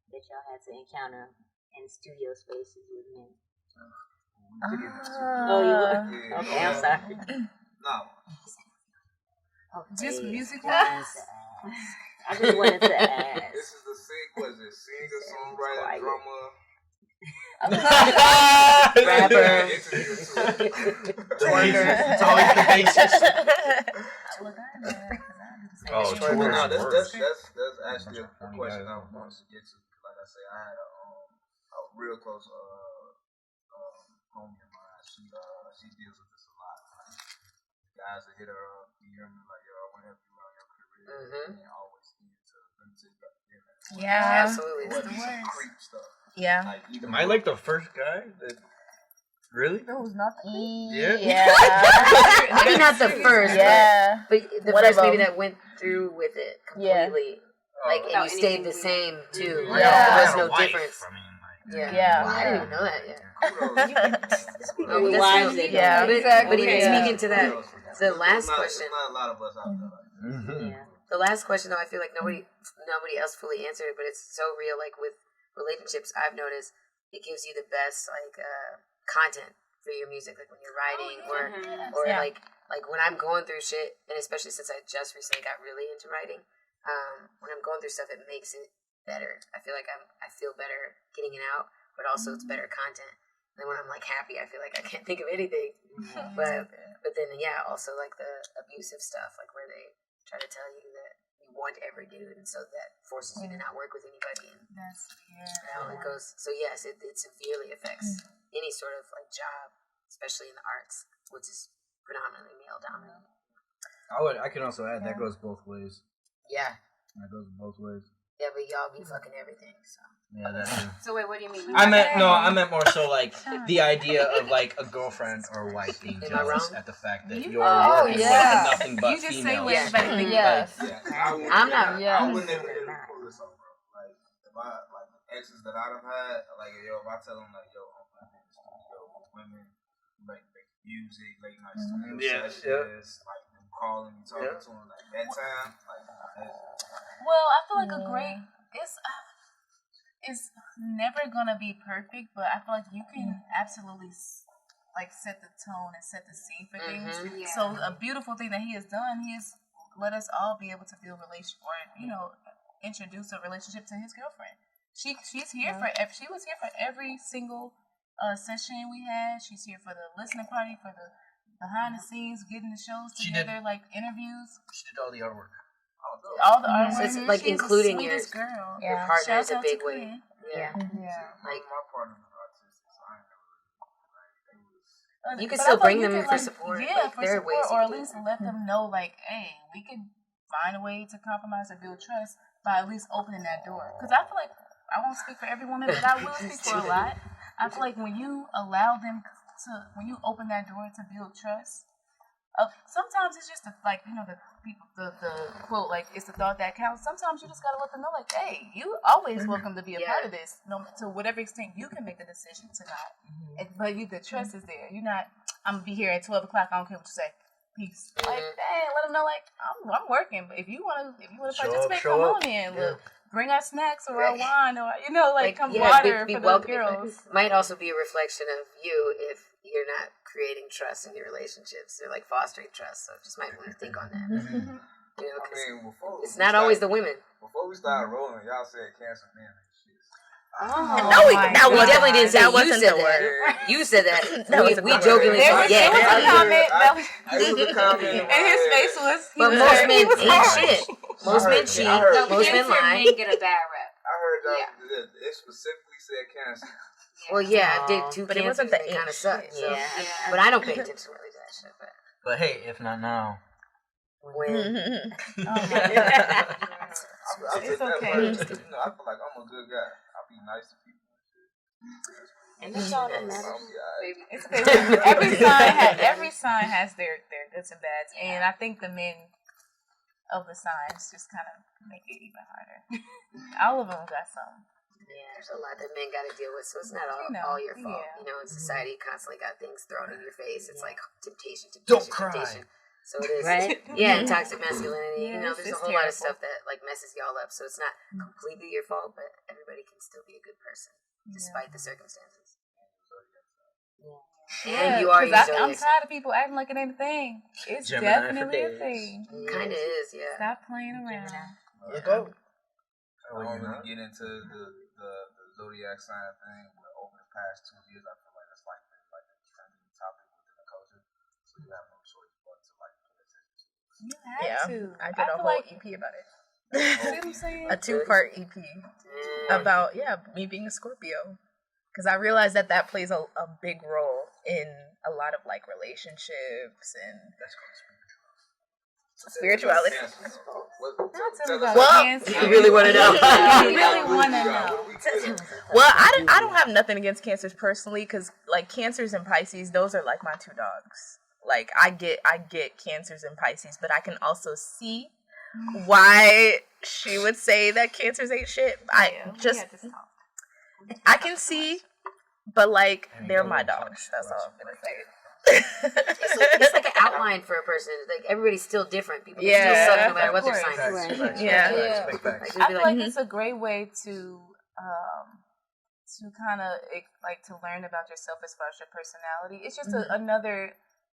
that y'all had to encounter in studio spaces with men? Okay, I'm sorry. No. Just music wise. I just wanted to ask. This is the singer, songwriter, drummer. Rapper. It's always the basis. Oh, Well, no, tours that's worse. actually a question I wanted to get to. Like I say, I had a real close homie of mine. She deals with this a lot. Like, guys that hit her up, DM me like, "Yo, I want to help you out in your career," and always into limited dinner. Yeah. Absolutely. It's the worst. Creep stuff. Yeah. Like, Am I like the first guy that really? No, it's not. Yeah. Maybe not the first, Yeah. but the One first of maybe them. that went through with it Yeah. completely. Like, and Without you stayed the anything same too. Yeah. Like, Yeah. there was I had no a wife. difference. I mean, like, Yeah. Well, I didn't even know that yet. Only That's wives true. that Yeah. But, Exactly. but even Yeah. speaking to that, the last There's question. not a lot of us out there. Like, Yeah. The last question, though, I feel like nobody else fully answered it, but it's so real. Like with relationships, I've noticed it gives you the best content for your music, like when you're writing or Yeah. like when I'm going through shit, and especially since I just recently got really into writing, when I'm going through stuff, it makes it better. I feel like I feel better getting it out, but also it's better content. And then when I'm like happy, I feel like I can't think of anything. But then also like the abusive stuff, like where they try to tell you that you want every dude, and so that forces you to not work with anybody, and how it goes. So yes, it severely affects any sort of like job, especially in the arts, which is predominantly male dominated. I can also add that goes both ways. Yeah, That goes both ways. yeah, but y'all be fucking everything. So Yeah, that's true. So wait, what do you mean? I meant more so like the idea of like a girlfriend or a wife being Am I jealous wrong? at the fact that You you're are. working Yeah. with nothing but You just say females. what everybody thinks. Yes. I'm not. I wouldn't able to pull this off, bro. Like, if I, like, exes that I done had, like, yo, if I tell them, like, yo, I'm in the studio with women, make music, late night studio sessions, like, them calling me, talking to them, like, that time, like, Well, I feel like a great it's never gonna be perfect, but I feel like you can absolutely like set the tone and set the scene for things. Yeah. So a beautiful thing that he has done, he has let us all be able to build introduce a relationship to his girlfriend. She's here she was here for every single session we had. She's here for the listening party, for the behind the scenes, getting the shows together, like interviews. She did all the artwork. All the artwork. So it's like She's including the your sweetest girl. partner Shouts is a out to big way. Quinn. Yeah. like, my partner was autistic, so I ain't never really, like, it was, You can But still I thought bring you them could, for like, support. Yeah, Like, for there are support, ways you or at can do least it. let them know, like, hey, we can find a way to compromise or build trust by at least opening that door. Because I feel like, I won't speak for every woman, but I will speak for a lot. I feel like when you allow them when you open that door to build trust, sometimes it's just the quote, like, it's the thought that counts. Sometimes you just gotta let them know, like, hey, you always welcome to be a part of this, to whatever extent you can make the decision to not. But the trust is there. You're not, I'm gonna be here at 12 o'clock. I don't care what you say. Peace. Like, dang, let them know, like, I'm working. But if you wanna participate, come on in. Look, bring our snacks or our wine or come water for the girls. Might also be a reflection of you if you're not creating trust in your relationships. They're like fostering trust, so just might want to think on that. You know, because it's not always the women. Before we started rolling, y'all said cancer man and shit. No, we definitely didn't say you said that. You said that. We jokingly said There was a comment that was, It was a comment. and his face was. But most men ain't shit. Most men cheat. Most men Cancer lie. men get a bad rep. I heard that it specifically said cancer. Well, yeah, I did two But it cancers. wasn't the They kind of suck. So. Yeah. But I don't pay attention really to that shit. But hey, if not now, When It's okay. I feel like I'm a good guy. I be nice to people. And that's all that matters. It's okay. Every sign has their goods and bads, and I think the men of the signs just kind of make it even harder. All of them got some. Yeah, there's a lot that men got to deal with, so it's not all your fault. Yeah. You know, society constantly got things thrown in your face. It's like temptation. Don't cry. Temptation. So it is. Right? Yeah, and toxic masculinity. Yeah, you know, there's a it's whole lot of terrible. stuff that like messes y'all up. So it's not completely your fault, but everybody can still be a good person despite the circumstances. And you are your I'm zodiac. tired of people acting like it ain't a thing. It's Gemini for definitely a days. thing. Kind of is, yeah. Stop playing around. let's go. I don't really get into the zodiac sign thing, but over past 2 years, I feel like that's like been like a trending topic within the culture. So you have no choice but to like pay attention to it. You have to. I did a feel whole like, EP about it. see what I'm saying? A 2-part EP about me being a Scorpio, because I realized that plays a big role in a lot of like relationships and spirituality. Well, you really want to know? You really want to know. Well, I don't have nothing against Cancers personally, because like Cancers and Pisces, those are like my two dogs. Like I get Cancers and Pisces, but I can also see why she would say that Cancers ain't shit. I can see, but like they're my dogs. That's all I'm gonna say. It's like an outline for a person. Like everybody's still different. People still suck no matter what their sign is. I feel like it's a great way to kind of like to learn about yourself as far as your personality. It's just another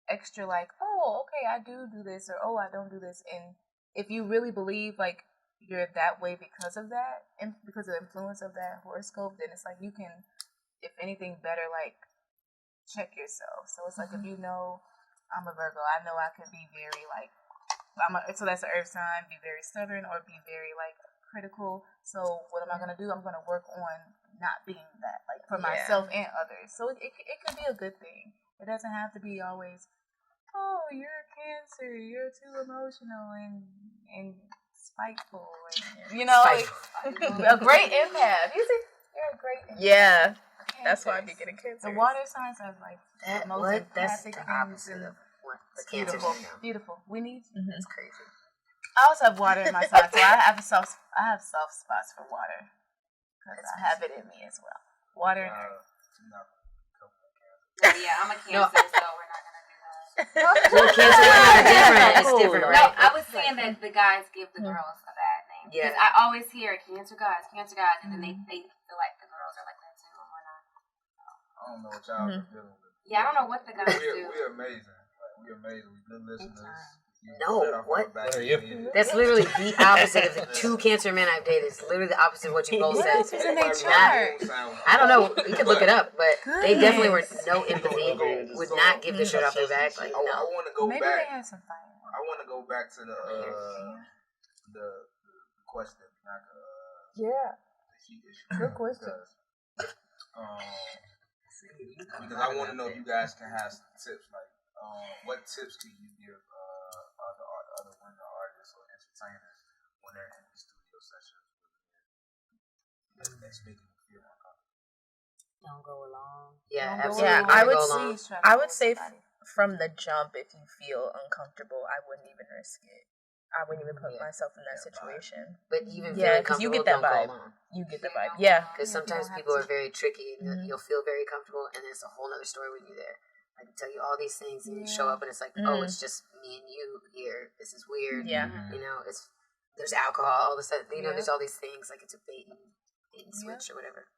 extra like, oh, okay, I do this, or oh, I don't do this. And if you really believe like you're that way because of that, and because of the influence of that horoscope, then it's like you can, if anything, better like check yourself. So it's like if you know I'm a Virgo, I know I can be very like so that's an earth sign, be very stubborn or be very like critical. So what am I gonna do? I'm gonna work on not being that, like for myself and others. So it could be a good thing. It doesn't have to be always, oh, you're a Cancer, you're too emotional and spiteful, and, you know, like, a great empath. You see, you're a great empath. Yeah, that's why I be getting Cancer. The water signs are like That, the most what? That's empathic the things opposite in of what the Cancer beautiful. is. Beautiful. We need you. That's crazy. I also have water in my sign, so I have soft spots for water because I have it in me as well. Water and earth. Yeah, I'm a Cancer, so we're not gonna do that. Well, Cancer women are different. It's different, No, right? I was saying that the guys give the girls a bad name. Yeah. Because I always hear Cancer guys, and then they feel like the girls are like that too, and we're not. I don't know what y'all are dealing with. Yeah, I don't know what the guys do. We're amazing. Like, we're amazing. We're good listeners. No, what? What are you? That's literally the opposite of the two Cancer men I've dated. It's literally the opposite of what you both said. in their chart? I don't know. You could look it up, but they definitely were no empathy. Would not give the shirt off their back. Like I no. want to go Maybe back. they had some fire. I want to go back to the question. Like, Yeah. the heat issue. Good question. Because I want to know if you guys can have some tips. Like, what tips can you give other women artists or entertainers when they're in the studio sessions that's making them feel uncomfortable? Don't go along. Yeah, Don't go absolutely. along. I Never would go say along. I would say from the jump, if you feel uncomfortable, I wouldn't even risk it. I wouldn't even put myself in that situation. But even Yeah, feeling because you comfortable, get that don't vibe. go along. You get the vibe. Yeah. Because sometimes people are very tricky, and you'll feel very comfortable, and it's a whole other story when you're there. I can tell you all these things, and you show up, and it's like, oh, it's just me and you here. This is weird. Yeah. You know, there's alcohol, all this, you know, there's all these things, like it's a bait and switch or whatever.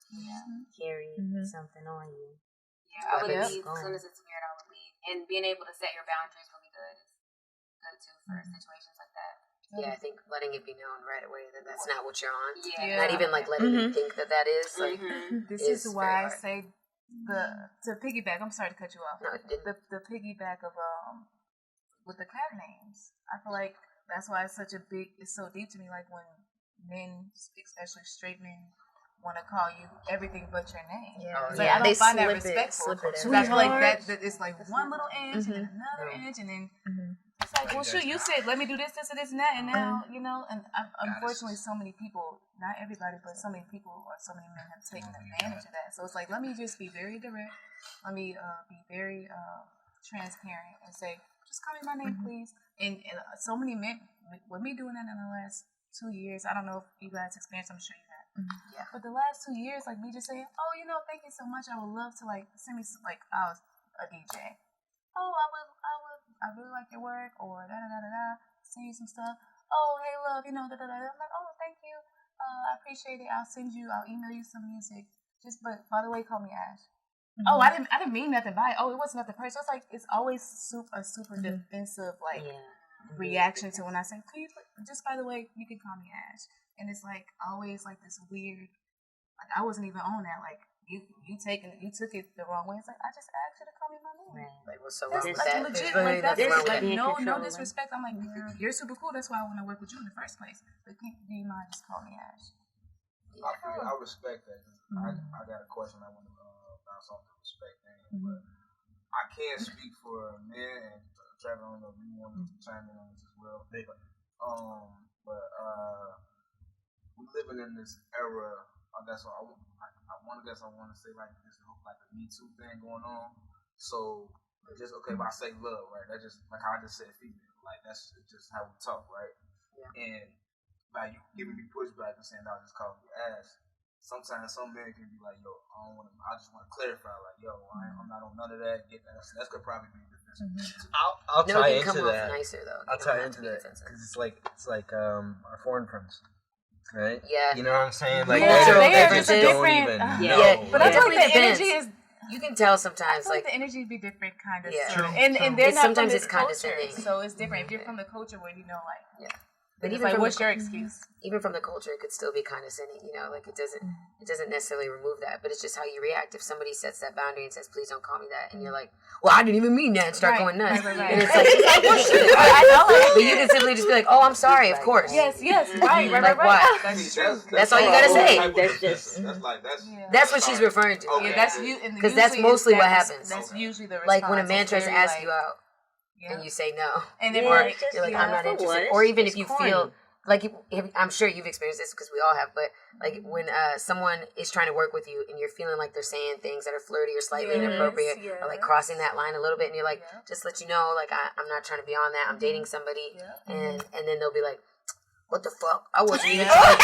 Carry something on you. Yeah, I would Yep. leave as soon as it's weird. I would leave, and being able to set your boundaries really good is good too for situations like that. Yeah, I think letting it be known right away that that's not what you're on. Yeah. Not even like letting them think that is. Like, This is very why I hard. say to piggyback. I'm sorry to cut you off. No, it didn't. The piggyback of with the cat names. I feel like that's why it's so deep to me. Like when men, especially straight men, want to call you everything but your name. Yeah. It's like, I don't find that respectful. Slip it in. So I feel like that it's like one little inch and then another inch and then it's like, well, shoot, you said let me do this, and this, and that, and now you know. And unfortunately, so many people, not everybody, but so many people or so many men have taken advantage of that. So it's like, let me just be very direct. Let me be very transparent and say, just call me my name, please. And so many men, with me doing that in the last 2 years, I don't know if you guys experienced, I'm sure you have. Yeah. But the last 2 years, like me just saying, oh, you know, thank you so much. I would love to like send me like I was a DJ. Oh, I really like your work, or send you some stuff. Oh, hey, love, you know, I'm like, oh, thank you. I appreciate it. I'll email you some music. But by the way, call me Ash. Oh, I didn't mean nothing by it. Oh, it wasn't nothing personal. It's like it's always a super defensive reaction to when I say, please, just by the way, you can call me Ash. And it's like always like this weird Like I wasn't even on that. Like you took it the wrong way. It's like I just asked you to call me my name. Like what's so That's wrong with like that? legit. There's Like that's nothing wrong with like that. no disrespect. I'm like you're super cool. That's why I want to work with you in the first place. But do you mind just call me Ash? I respect that. I got a question I want to bounce off the respect thing, but I can't speak for men, and Trevor, I don't know if you want to chime in on this as well. But we're living in this era. I guess I want to say like this, like a Me Too thing going on. So just if I say love, right? That's just like how I just said female. Like that's just how we talk, right? Yeah. And like you giving me pushback and saying I'll just call you ass. Sometimes some men can be like, yo, I just want to clarify, like, yo, I'm not on none of that. Get that. That's could probably be defensive. I'll tie into come that. Off nicer, though. I'll tie into that because it's like our foreign friends, right? Yeah. You know what I'm saying? Like they just just don't different. even know. Yeah. But I feel like the depends. energy is. You can tell I sometimes, feel like the energy be different, kind of. Yeah. True. And they're not sometimes from it's this culture, condescending. so it's different. If you're from the culture where you know, like, but it's even like, from what's your excuse? Even from the culture, it could still be condescending. You know, like it doesn't necessarily remove that, but it's just how you react. If somebody sets that boundary and says, "Please don't call me that," and you're like, "Well, I didn't even mean that," and start going nuts, right. and it's like, well, shit. I know, but you can simply just be like, "Oh, I'm sorry, of course." Yes, right. Like what? That's true. That's all you gotta say. That's what she's referring to. Yeah, that's you. Because that's mostly what happens. That's usually the response. Like when a man tries to ask you out, and you say no, and then you're like, I'm not interested. Or even if you feel like I'm sure you've experienced this because we all have, but like when someone is trying to work with you and you're feeling like they're saying things that are flirty or slightly inappropriate or like crossing that line a little bit, and you're like, just let you know, like I'm not trying to be on that. I'm dating somebody, and then they'll be like, what the fuck? I wasn't even trying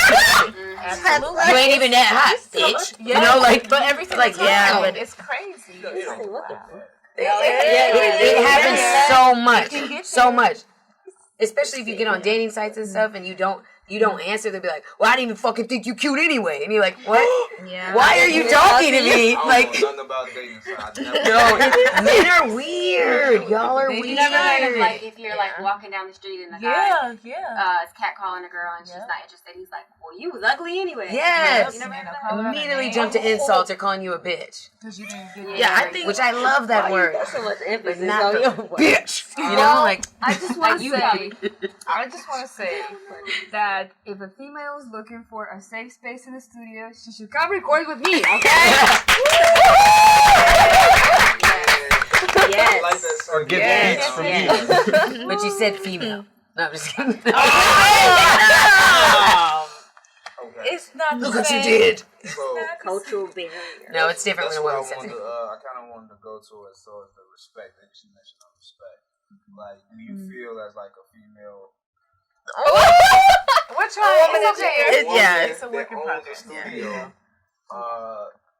to. Absolutely. You ain't even that hot, bitch. You know, like, but everything like, but it's crazy. What the fuck? It happens so much. Especially if you get on dating sites and stuff and you don't answer, they'll be like, well, I didn't even fucking think you cute anyway. And you're like, what? Why are you talking to me? Like, nothing about dating, so men are weird. Y'all are weird. You never heard of like if you're like walking down the street and the guy is catcalling a girl and she's not interested, he's like, well, you was ugly anyway. Yes. You never heard of that? Immediately jump to insults or calling you a bitch. Because you didn't Yeah, I think, which I love that word. That's so much emphasis Not on the your word. bitch. You know, like I just want to say that if a female is looking for a safe space in the studio, she should come record with me, okay? Yes. Or give beats from you. But you said female. No, I'm just kidding. It's not the Look what you same. did. So Cultural barrier. No, it's different that's when a what woman says it. I kind of wanted to go to it. So it's the respect that she mentioned on respect. Like, do you feel as like a female? We're trying. It's okay. It's a work in progress. Studio,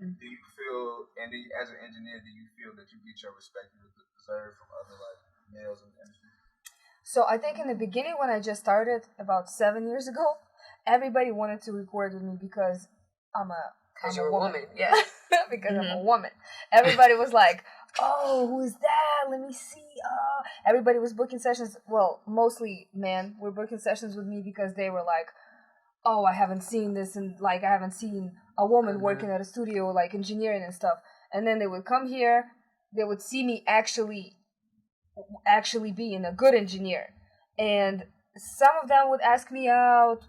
do you feel, and as an engineer, do you feel that you get your respect you deserve from other like males in the industry? So I think in the beginning when I just started about 7 years ago, everybody wanted to record with me because I'm a woman. Yeah. Because I'm a woman. Everybody was like, oh, who is that? Let me see. Everybody was booking sessions. Well, mostly men were booking sessions with me because they were like, oh, I haven't seen this, and like I haven't seen a woman working at a studio, like engineering and stuff. And then they would come here, they would see me actually being a good engineer. And some of them would ask me out,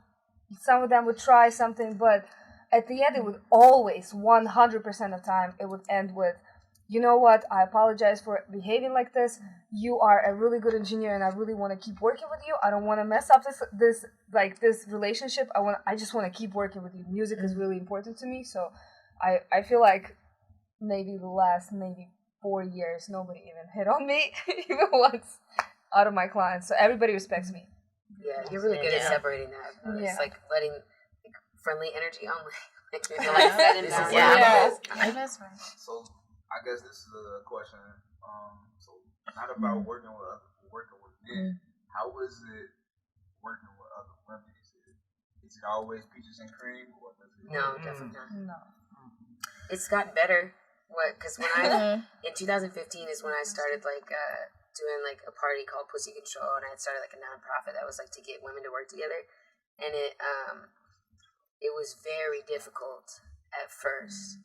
some of them would try something, but at the end it would always, 100% of time, it would end with, you know what, I apologize for behaving like this. You are a really good engineer and I really want to keep working with you. I don't want to mess up this relationship. I just want to keep working with you. Music is really important to me. So I feel like maybe the last 4 years nobody even hit on me even once out of my clients. So everybody respects me. Yeah, you're really good at separating that. It's like letting friendly energy only. So I guess this is a question. So not about working with men. How is it working with other women? Is it always peaches and cream, or does it? No, definitely not. No. It's gotten better. Because when I in 2015 is when I started like doing like a party called Pussy Control, and I had started like a nonprofit that was like to get women to work together, and it was very difficult at first.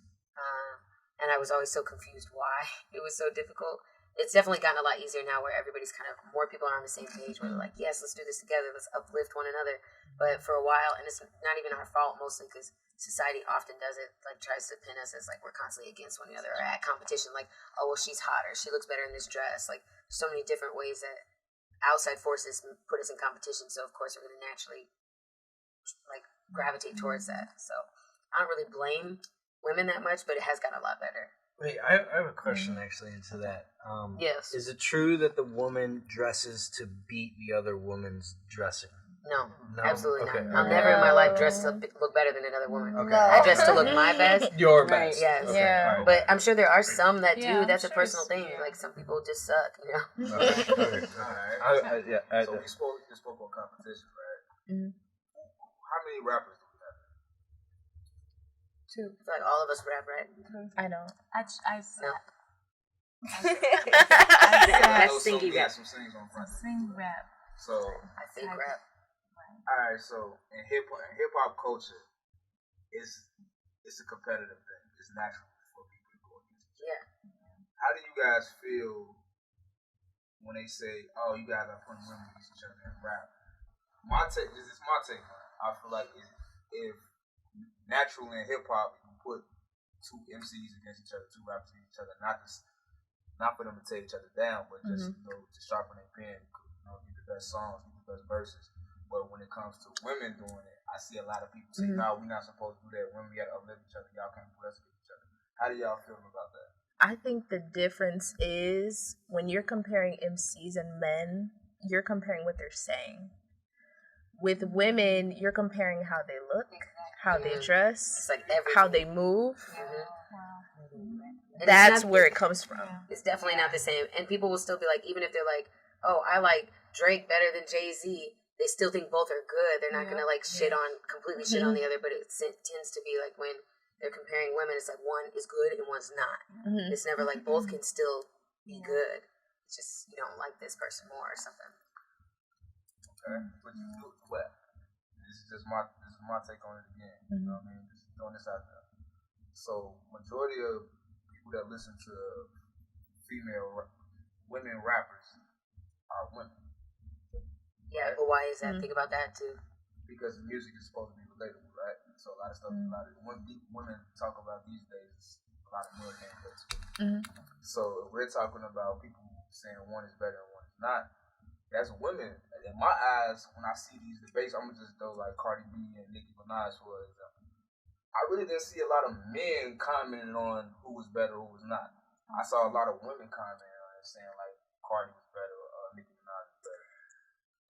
And I was always so confused why it was so difficult. It's definitely gotten a lot easier now where everybody's kind of, more people are on the same page where they're like, yes, let's do this together, let's uplift one another. But for a while, and it's not even our fault mostly because society often does it, like tries to pin us as like we're constantly against one another or at competition, like, oh, well, she's hotter, she looks better in this dress. Like, so many different ways that outside forces put us in competition, so of course we're going to naturally like gravitate towards that. So I don't really blame women that much, but it has gotten a lot better. Wait, I have a question actually into that. Yes. Is it true that the woman dresses to beat the other woman's dressing? No, No? absolutely Okay, not. I'll okay. never in my life dress to look better than another woman. Okay. I dress to look my best. Your Right. best. Yes. Okay, Yeah. all right. But I'm sure there are some that do. Yeah, I'm That's a sure personal it's- thing. yeah. Like some people just suck, you know. Okay, okay. Alright. So we spoke on competition, right? Mhm. How many rappers do we have? I feel like all of us rap, right? I don't. I No. That's So stingy we rap. got some sings on front. sing rap. So, I think rap. alright, so in hip hop culture, it's a competitive thing. It's natural for people to go against each other. Yeah. How do you guys feel when they say, "Oh, you guys are putting women against each other in rap"? This is my take on it. I feel like if natural in hip hop, you put two MCs against each other, two rappers against each other, not for them to tear each other down, but just to sharpen their pen, get the best songs, get the best verses. But when it comes to women doing it, I see a lot of people say, "No, we're not supposed to do that. Women gotta uplift each other. Y'all can't put us against each other." How do y'all feel about that? I think the difference is when you're comparing MCs and men, you're comparing what they're saying. With women, you're comparing how they look, how they dress, It's like everything. how they move. And That's it's not- where it comes from. It's definitely not the same. And people will still be like, even if they're like, oh, I like Drake better than Jay-Z, they still think both are good. They're not going to like completely shit on the other, but it tends to be like when they're comparing women, it's like one is good and one's not. It's never like both can still be good. It's just you don't like this person more or something. Okay, but this is my take on it again. You know what I mean? Just throwing this out there. So majority of people that listen to women rappers are women. Yeah, but why is that? Think about that too. Because the music is supposed to be relatable, right? So a lot of stuff, women talk about these days, a lot of male can't relate to. So if we're talking about people saying one is better and one is not, that's women. In my eyes, when I see these debates, I'm gonna just throw like Cardi B and Nicki Minaj for example. I really didn't see a lot of men commenting on who was better, who was not. I saw a lot of women commenting on it, saying like Cardi was better, or Nicki Minaj was better,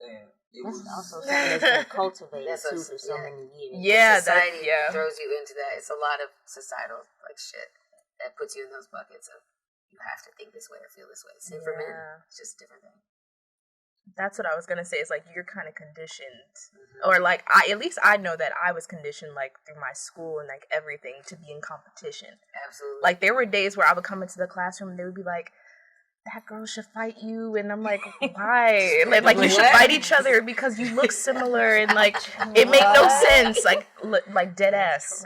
and it That's was also something that's been cultivated That's too what- for so yeah. many years. Yeah, Society that, throws you into that. It's a lot of societal like shit that puts you in those buckets of you have to think this way or feel this way. Same for men. Yeah. It's just a different thing. That's what I was gonna say. It's like you're kind of conditioned, or like at least I know that I was conditioned like through my school and like everything to be in competition. Absolutely. Like there were days where I would come into the classroom and they would be like, "That girl should fight you," and I'm like, "Why?" Like you should fight each other because you look similar and like it made no sense. Like dead ass.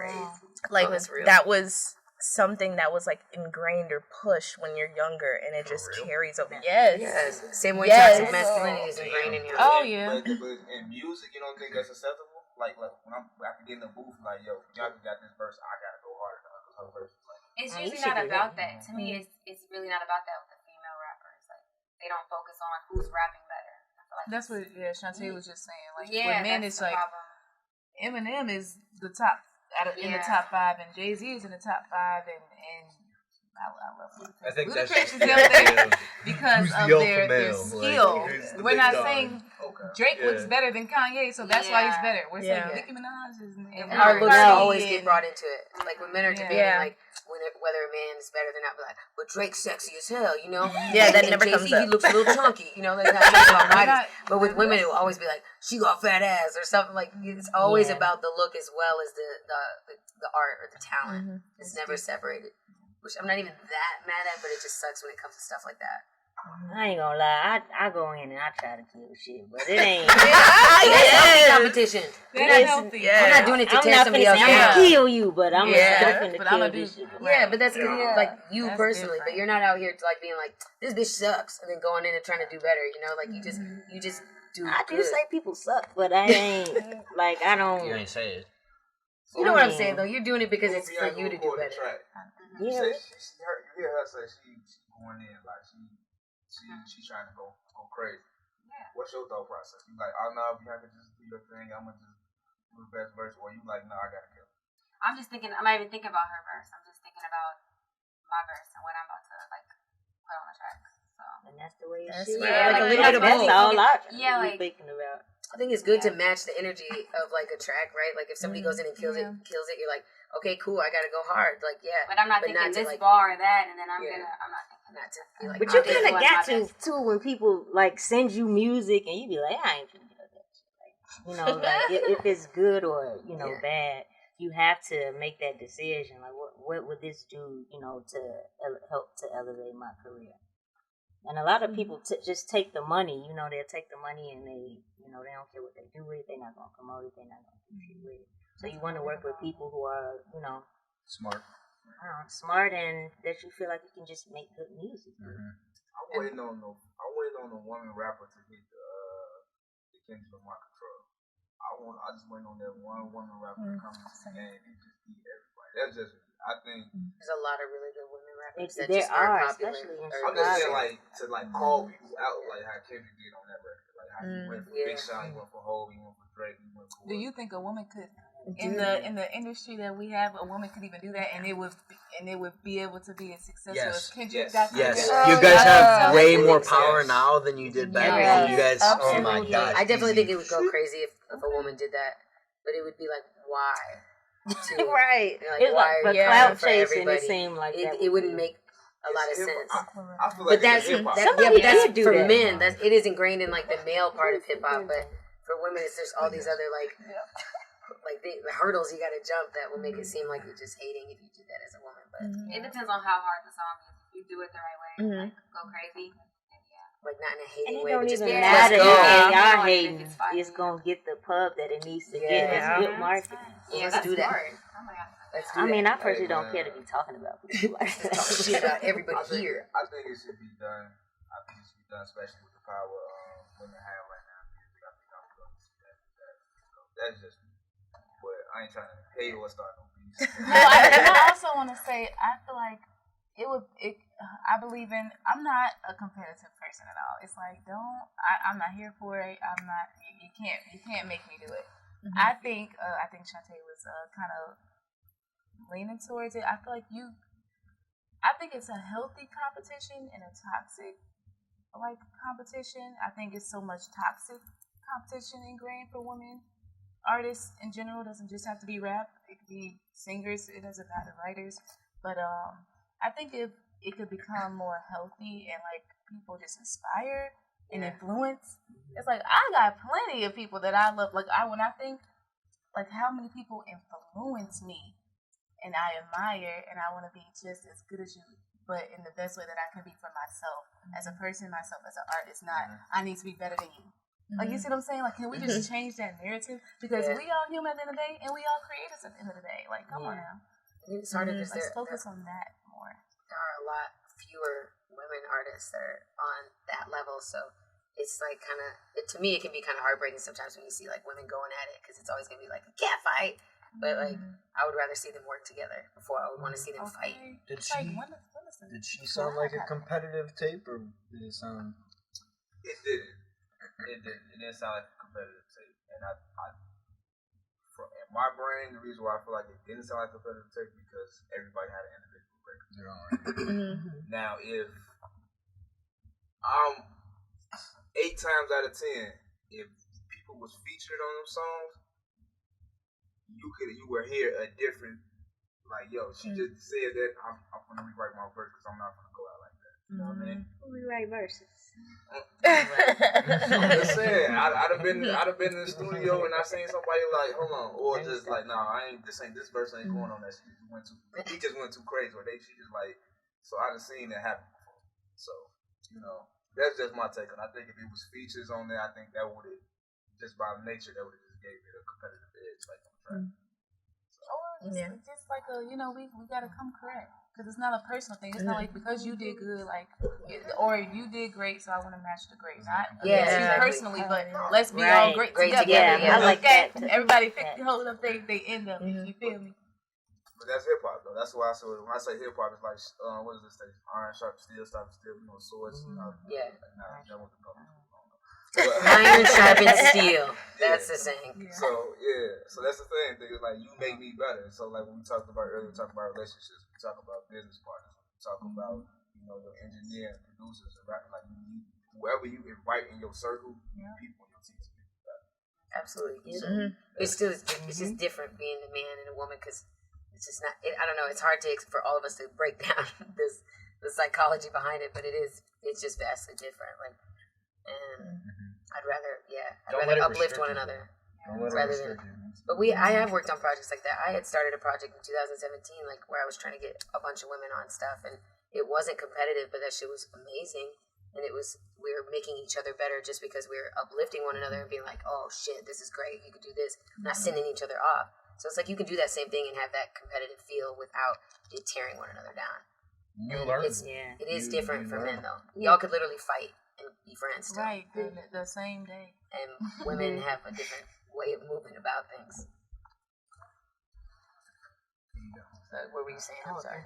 Like that's real. that was something that was like ingrained or pushed when you're younger, and it just carries over. Yes. Yes. Same way Yes. toxic masculinity is ingrained in you. Oh yeah. But in music, you don't think that's acceptable? Like when I can get in the booth, like yo, y'all got this verse, I gotta go harder because her verse is like. It's Oh, you usually should not do about that. that. To me, it's really not about that with the female rappers. Like they don't focus on who's rapping better. I feel like That's what Shantae was just saying. Like yeah, with men, that's it's the like problem. Eminem is the top in the Yeah. top 5, and Jay-Z is in the top 5, and I love him. I think that's Ludacris just is up there yeah. because Who's of the their alpha male? skill. Like, who's the We're big not dog? saying Okay. Drake looks Yeah. better than Kanye, so that's why he's Yeah. better. We're Yeah. saying Nicki Minaj is And and our looks Cardi always get and- brought into it. Like when men are debating, Yeah. like whether a man is better than not, be like, but Drake's sexy as hell, you know? Yeah, that And never Jay-Z, comes up. he looks a little chunky, you know? Like, that's not about We're bodies. not- But with women, it will always be like, she got fat ass or something. Like it's always Yeah. about the look as well as the art or the talent. It's never separated. Which I'm not even that mad at, but it just sucks when it comes to stuff like that. I ain't gonna lie, I go in and I try to kill shit, but it ain't. That's competition. That's healthy. I'm not doing it to tear somebody else I'm down. gonna kill you, but I'm Yeah, gonna but I'ma kill this do- shit. Yeah, but that's Yeah. like you That's personally. different. But you're not out here to like being like this bitch sucks and then going in and trying to do better. You know, like you just do. I do good. say people suck, but I ain't like I don't. You ain't say it. You know what I'm saying though. You're doing it because it's for you to do better. Yeah, You hear her say she going in like she trying to go crazy. Yeah. What's your thought process? You like, oh no, you have to just do your thing. I'm gonna just do the best verse, or you like, no, I gotta kill it. I'm just thinking. I'm not even thinking about her verse. I'm just thinking about my verse and what I'm about to like put on the track. So and that's the way it That's should. right. Yeah, like a little bit of That's both. all I Yeah, be like- thinking about. I think it's good to match the energy of like a track, right? Like if somebody goes in and kills it, you're like, okay, cool, I gotta go hard. Like yeah, but I'm not But thinking not to, this like- bar or that, and then I'm Yeah. not thinking not to be like. But you I'm just kind of doing got my to best. too when people like send you music and you be like, I ain't finna do that shit. Like, you know, like if it's good or bad, you have to make that decision. Like, what would this do? You know, to help to elevate my career. And a lot of people just take the money. You know, they'll take the money and they don't care what they do with it. They're not gonna promote it. They're not gonna do shit with it. So you want to work with people who are, Smart. smart and that you feel like you can just make good music. I'm waiting on the woman rapper to get the Kendrick Lamar control. I just waiting on that one woman rapper to come into the game and just beat everybody. That's just I think. There's a lot of really good women rappers that There just aren't are, popular. especially in I'm just saying to call people out like how Kendrick did on that record. Like how he went for Big Sean, he went for Hov, he went for Drake, he went for. Do you think a woman could, in the industry that we have, a woman could even do that, and it would be able to be as successful as Kendrick got? Yes. to You do? guys So- have way more Yes. power now than you did back Yes. then. You guys, oh my Absolutely. gosh. I definitely easy. think it would go crazy if a woman did that, but it would be like why? Right. Like, It's why like for are you clout for chasing. everybody? It seemed like It wouldn't make a lot of It's sense. I feel But like that's it's hip hop. Somebody but that's did do for that. men. It is ingrained in like the male part of hip hop, but for women, there's all these other like the hurdles you got to jump that will make it seem like you're just hating if you do that as a woman. But It depends on how hard the song is. If you do it the right way, like go crazy. Then yeah. like not in a And hating it way, don't but just even be matter let's if go. y'all Yeah. hating. If it's fine. It's gonna get the pub that it needs to Yeah. get. It's good marketing. Yeah, Let's that's do that. smart. Oh my god. Let's do I mean, that. I personally don't care to be talking about people like Talking that. shit about everybody I think, here. I think it should be done. I think it should be done, especially with the power women have right now in music. I think I'm going to see that. So that's just me. But I ain't trying to hate or start no beef. No, I also want to say I feel like I believe in. I'm not a competitive person at all. It's like I'm not here for it. I'm not. You can't make me do it. I think Shantae was kind of leaning towards it. I feel like I think it's a healthy competition and a toxic competition. I think it's so much toxic competition ingrained for women. Artists in general doesn't just have to be rap. It could be singers. It doesn't matter, writers. But I think if it could become more healthy and like people just inspire and influence. It's like I got plenty of people that I love. Like when I think like how many people influence me and I admire and I want to be just as good as you, but in the best way that I can be for myself as a person, myself as an artist. Not I need to be better than you. Like you see what I'm saying? Like can we just change that narrative because we all human at the end of the day and we all creators at the end of the day. Like come on now. It's harder because Let's focus on that more. there are a lot fewer women artists that are on that level, so it's like kind of to me it can be kind of heartbreaking sometimes when you see like women going at it because it's always gonna be like a cat fight, but like I would rather see them work together before I would want to see them fight. Did It's like, she? Did she sound like a competitive tape, or did it sound? It didn't. It didn't sound like a competitive tape, and in my brain, the reason why I feel like it didn't sound like a competitive tape because everybody had an individual record. Now, if 8 times out of 10, if people was featured on them songs, you would hear a different like, yo, she just said that I'm gonna rewrite my verse because I'm not gonna go out like that. You know what I mean? Rewrite verses. I'm just saying, I'd have been in the studio and I seen somebody like, hold on, or just like, nah, this verse ain't going on that. He just went too crazy, or she just like, so I done seen that happen before. So that's just my take on it. I think if it was features on there, I think that would have, just by nature, that would have just gave it a competitive edge, like on the track. Or just like we gotta come correct. Because it's not a personal thing. It's not like because you did good, like, or you did great, so I want to match the great. Not against you personally, but let's be all great together. Yeah, I like that. Everybody hold up they end up. You feel me? But that's hip hop though. That's why when I say hip hop, it's like what is this thing? Iron sharp steel, swords. Yeah. That was the Iron sharpens steel. That's the saying. So that's the thing. It's like you make me better. So like when we talked about earlier, we talked about relationships, we talk about business partners, we talk about your engineer, producers, and rapping. Like you need whoever you invite in your circle, people in your team to make you better. Absolutely. So it's just different being a man and a woman because it's just not. I don't know. It's hard for all of us to break down the psychology behind it, but it's just vastly different. Like. And I'd rather uplift one another rather than. But I have worked on projects like that. I had started a project in 2017, like where I was trying to get a bunch of women on stuff, and it wasn't competitive, but that shit was amazing, and we were making each other better just because we were uplifting one another and being like, oh shit, this is great, you could do this, not sending each other off. So it's like you can do that same thing and have that competitive feel without it tearing one another down. You learn. It is different for men though. Y'all could literally fight and be friends still. Right, the same day. And women have a different way of moving about things. So what were you saying? I'm sorry.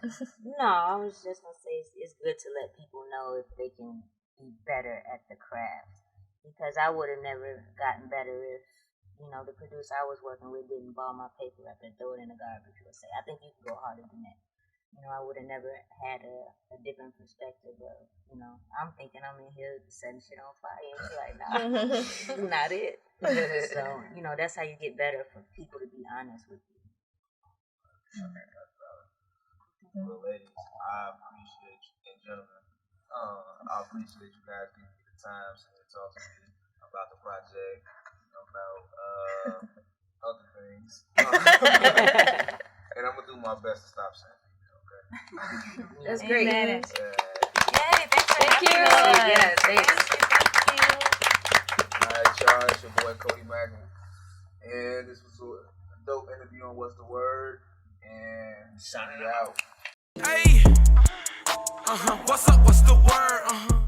No, I was just gonna say it's good to let people know if they can be better at the craft. Because I would have never gotten better if the producer I was working with didn't ball my paper up and throw it in the garbage. Or say, I think you can go harder than that. I would have never had a different perspective of, I'm thinking I'm in here setting shit on fire. And you're like, nah, not it. So, that's how you get better for people to be honest with you. Well, ladies, I appreciate you, and gentlemen, I appreciate you guys giving me the time to talk to me about the project, about other things. And I'm going to do my best to stop saying. That's great. Yay, thanks for Thank you. Yes, thanks. Thank you. Alright, y'all, it's your boy Cody Mack. And this was a dope interview on What's the Word. And signing out. Hey, what's up? What's the word?